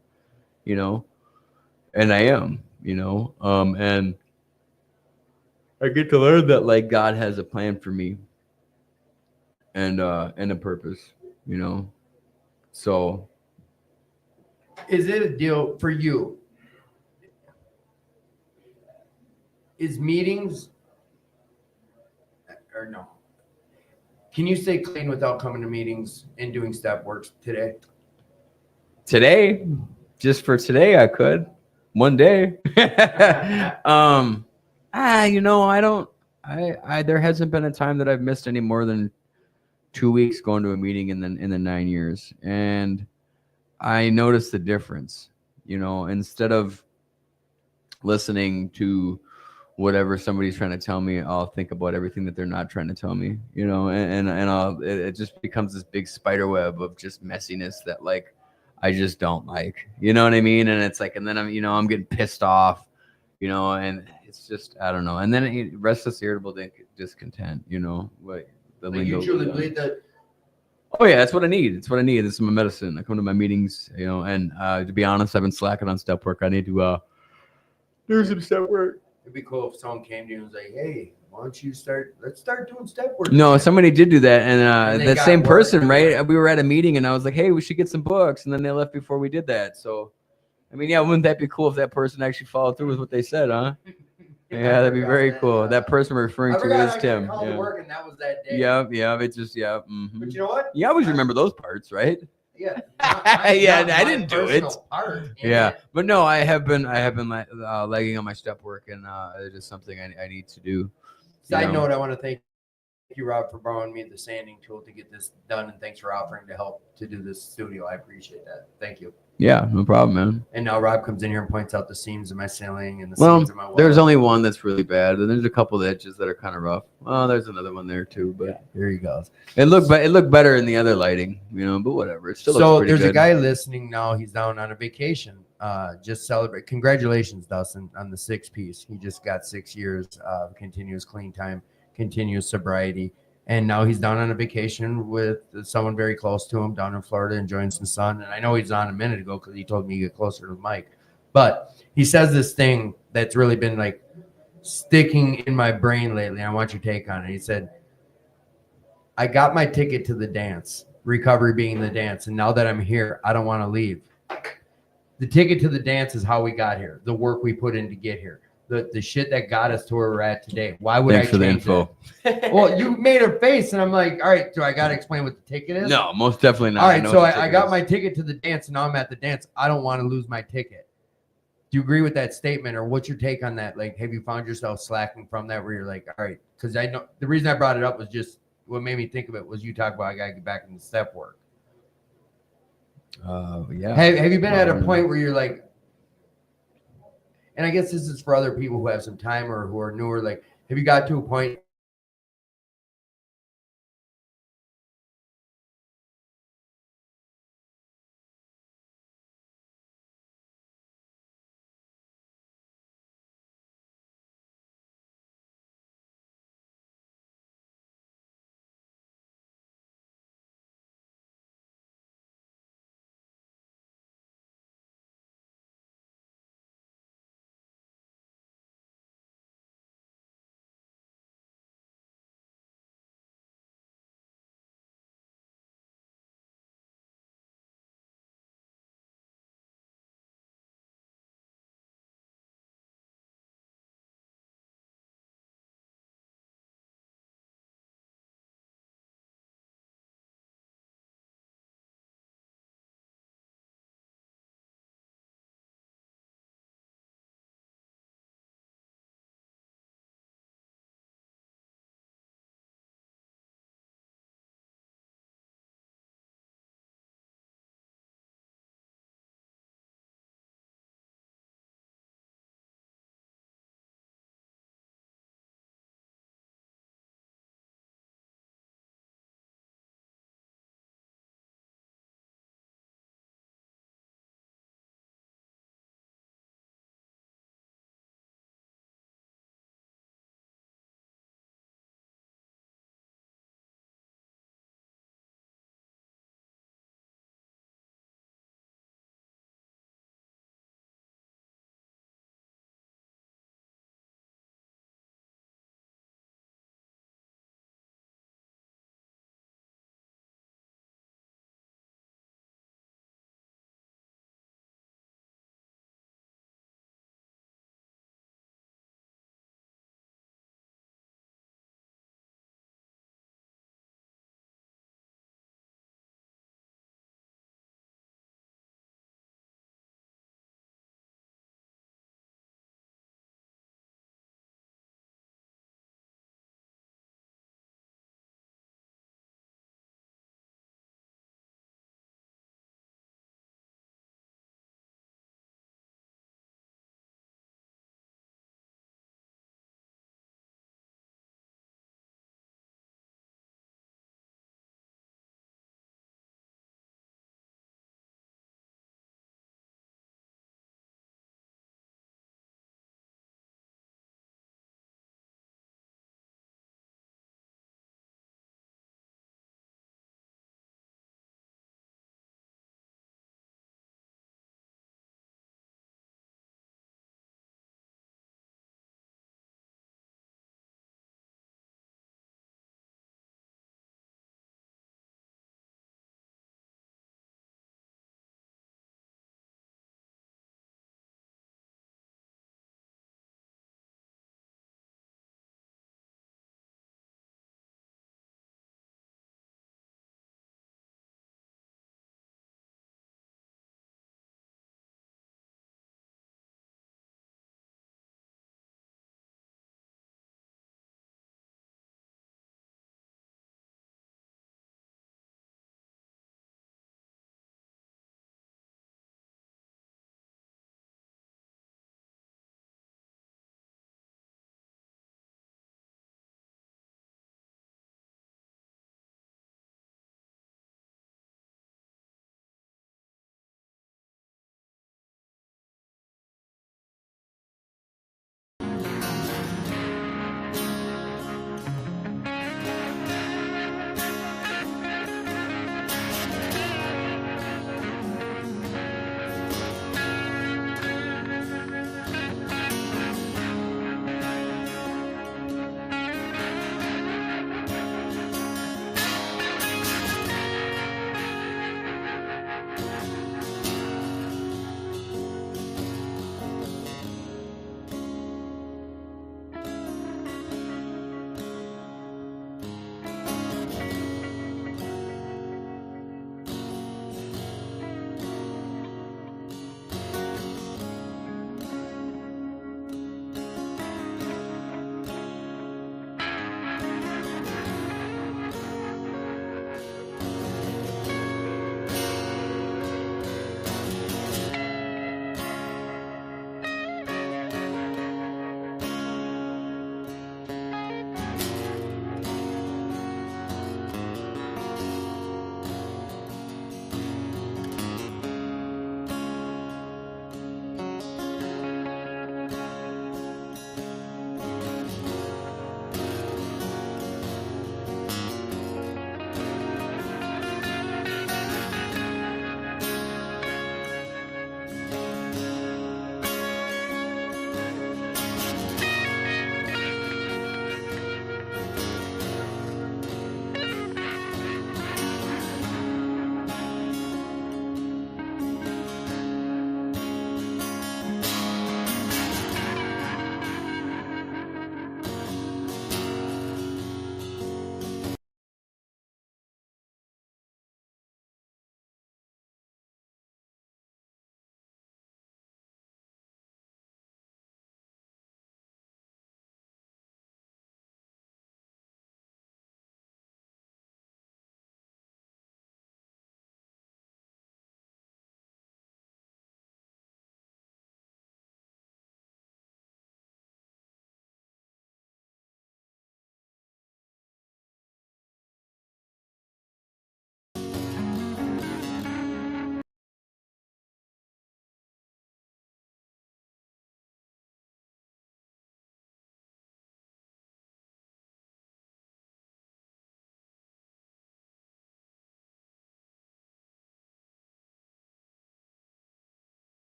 And I am, and I get to learn that like God has a plan for me and a purpose, so. Is it a deal for you? Is meetings or no? Can you stay clean without coming to meetings and doing step works today? Today? Just for today, I could. One day. I don't. There hasn't been a time that I've missed any more than 2 weeks going to a meeting in the 9 years, and I noticed the difference. instead of listening to whatever somebody's trying to tell me, I'll think about everything that they're not trying to tell me, and it just becomes this big spider web of just messiness that like I just don't like, you know what I mean? And it's like, and then I'm getting pissed off, and it's just, I don't know. And then restless, irritable discontent, what the Like, you lingo truly goes on. believe that. Oh yeah, that's what I need. It's what I need. This is my medicine. I come to my meetings, and to be honest, I've been slacking on step work. I need to do some step work. It'd be cool if someone came to you and was like, "Hey, why don't you let's start doing step work." No, again." somebody did do that, and And they that got same work. person, right? We were at a meeting, and I was like, "Hey, we should get some books," and then they left before we did that. So, I mean, yeah, wouldn't that be cool if that person actually followed through with what they said, huh? Yeah, that'd be very cool. That person we're referring I to forgot is I Tim. called to Yeah. work, and that was that day. Yeah, it's just mhm. But you know what? You always remember those parts, right? Yeah. Yeah, not I my didn't do it. personal part in Yeah, it. but no, I have been lagging on my step work, and it is something I need to do. Side note, I want to thank you, Rob, for borrowing me the sanding tool to get this done, and thanks for offering to help to do this studio. I appreciate that. Thank you. Yeah, no problem, man. And now Rob comes in here and points out the seams of my ceiling and the Well, seams of my wall. there's only one that's really bad, and there's a couple of edges that are kind of rough. Well, there's another one there too, but Here he goes. it looked better in the other lighting, but whatever. It still looks So pretty there's good. a guy listening now. He's down on a vacation. Just celebrate. Congratulations, Dustin, on the 6-piece. He just got 6 years of continuous clean time, continuous sobriety. And now he's down on a vacation with someone very close to him down in Florida, enjoying some sun. And I know he's on a minute ago because he told me to get closer to the mic. But he says this thing that's really been like sticking in my brain lately. I want your take on it. He said, I got my ticket to the dance, recovery being the dance. And now that I'm here, I don't want to leave. The ticket to the dance is how we got here, the work we put in to get here. The shit that got us to where we're at today. Why would Thanks I for the change info. that? Well, you made a face, and I'm like, all right, do I got to explain what the ticket is? No, most definitely not. All right, know so what the I ticket got is. my ticket to the dance, and now I'm at the dance. I don't want to lose my ticket. Do you agree with that statement, or what's your take on that? Like, have you found yourself slacking from that, where you're like, all right, because I know the reason I brought it up was just what made me think of it was you talk about I got to get back into step work. Yeah. Have you been at a point where you're like, and I guess this is for other people who have some time or who are newer, like, have you got to a point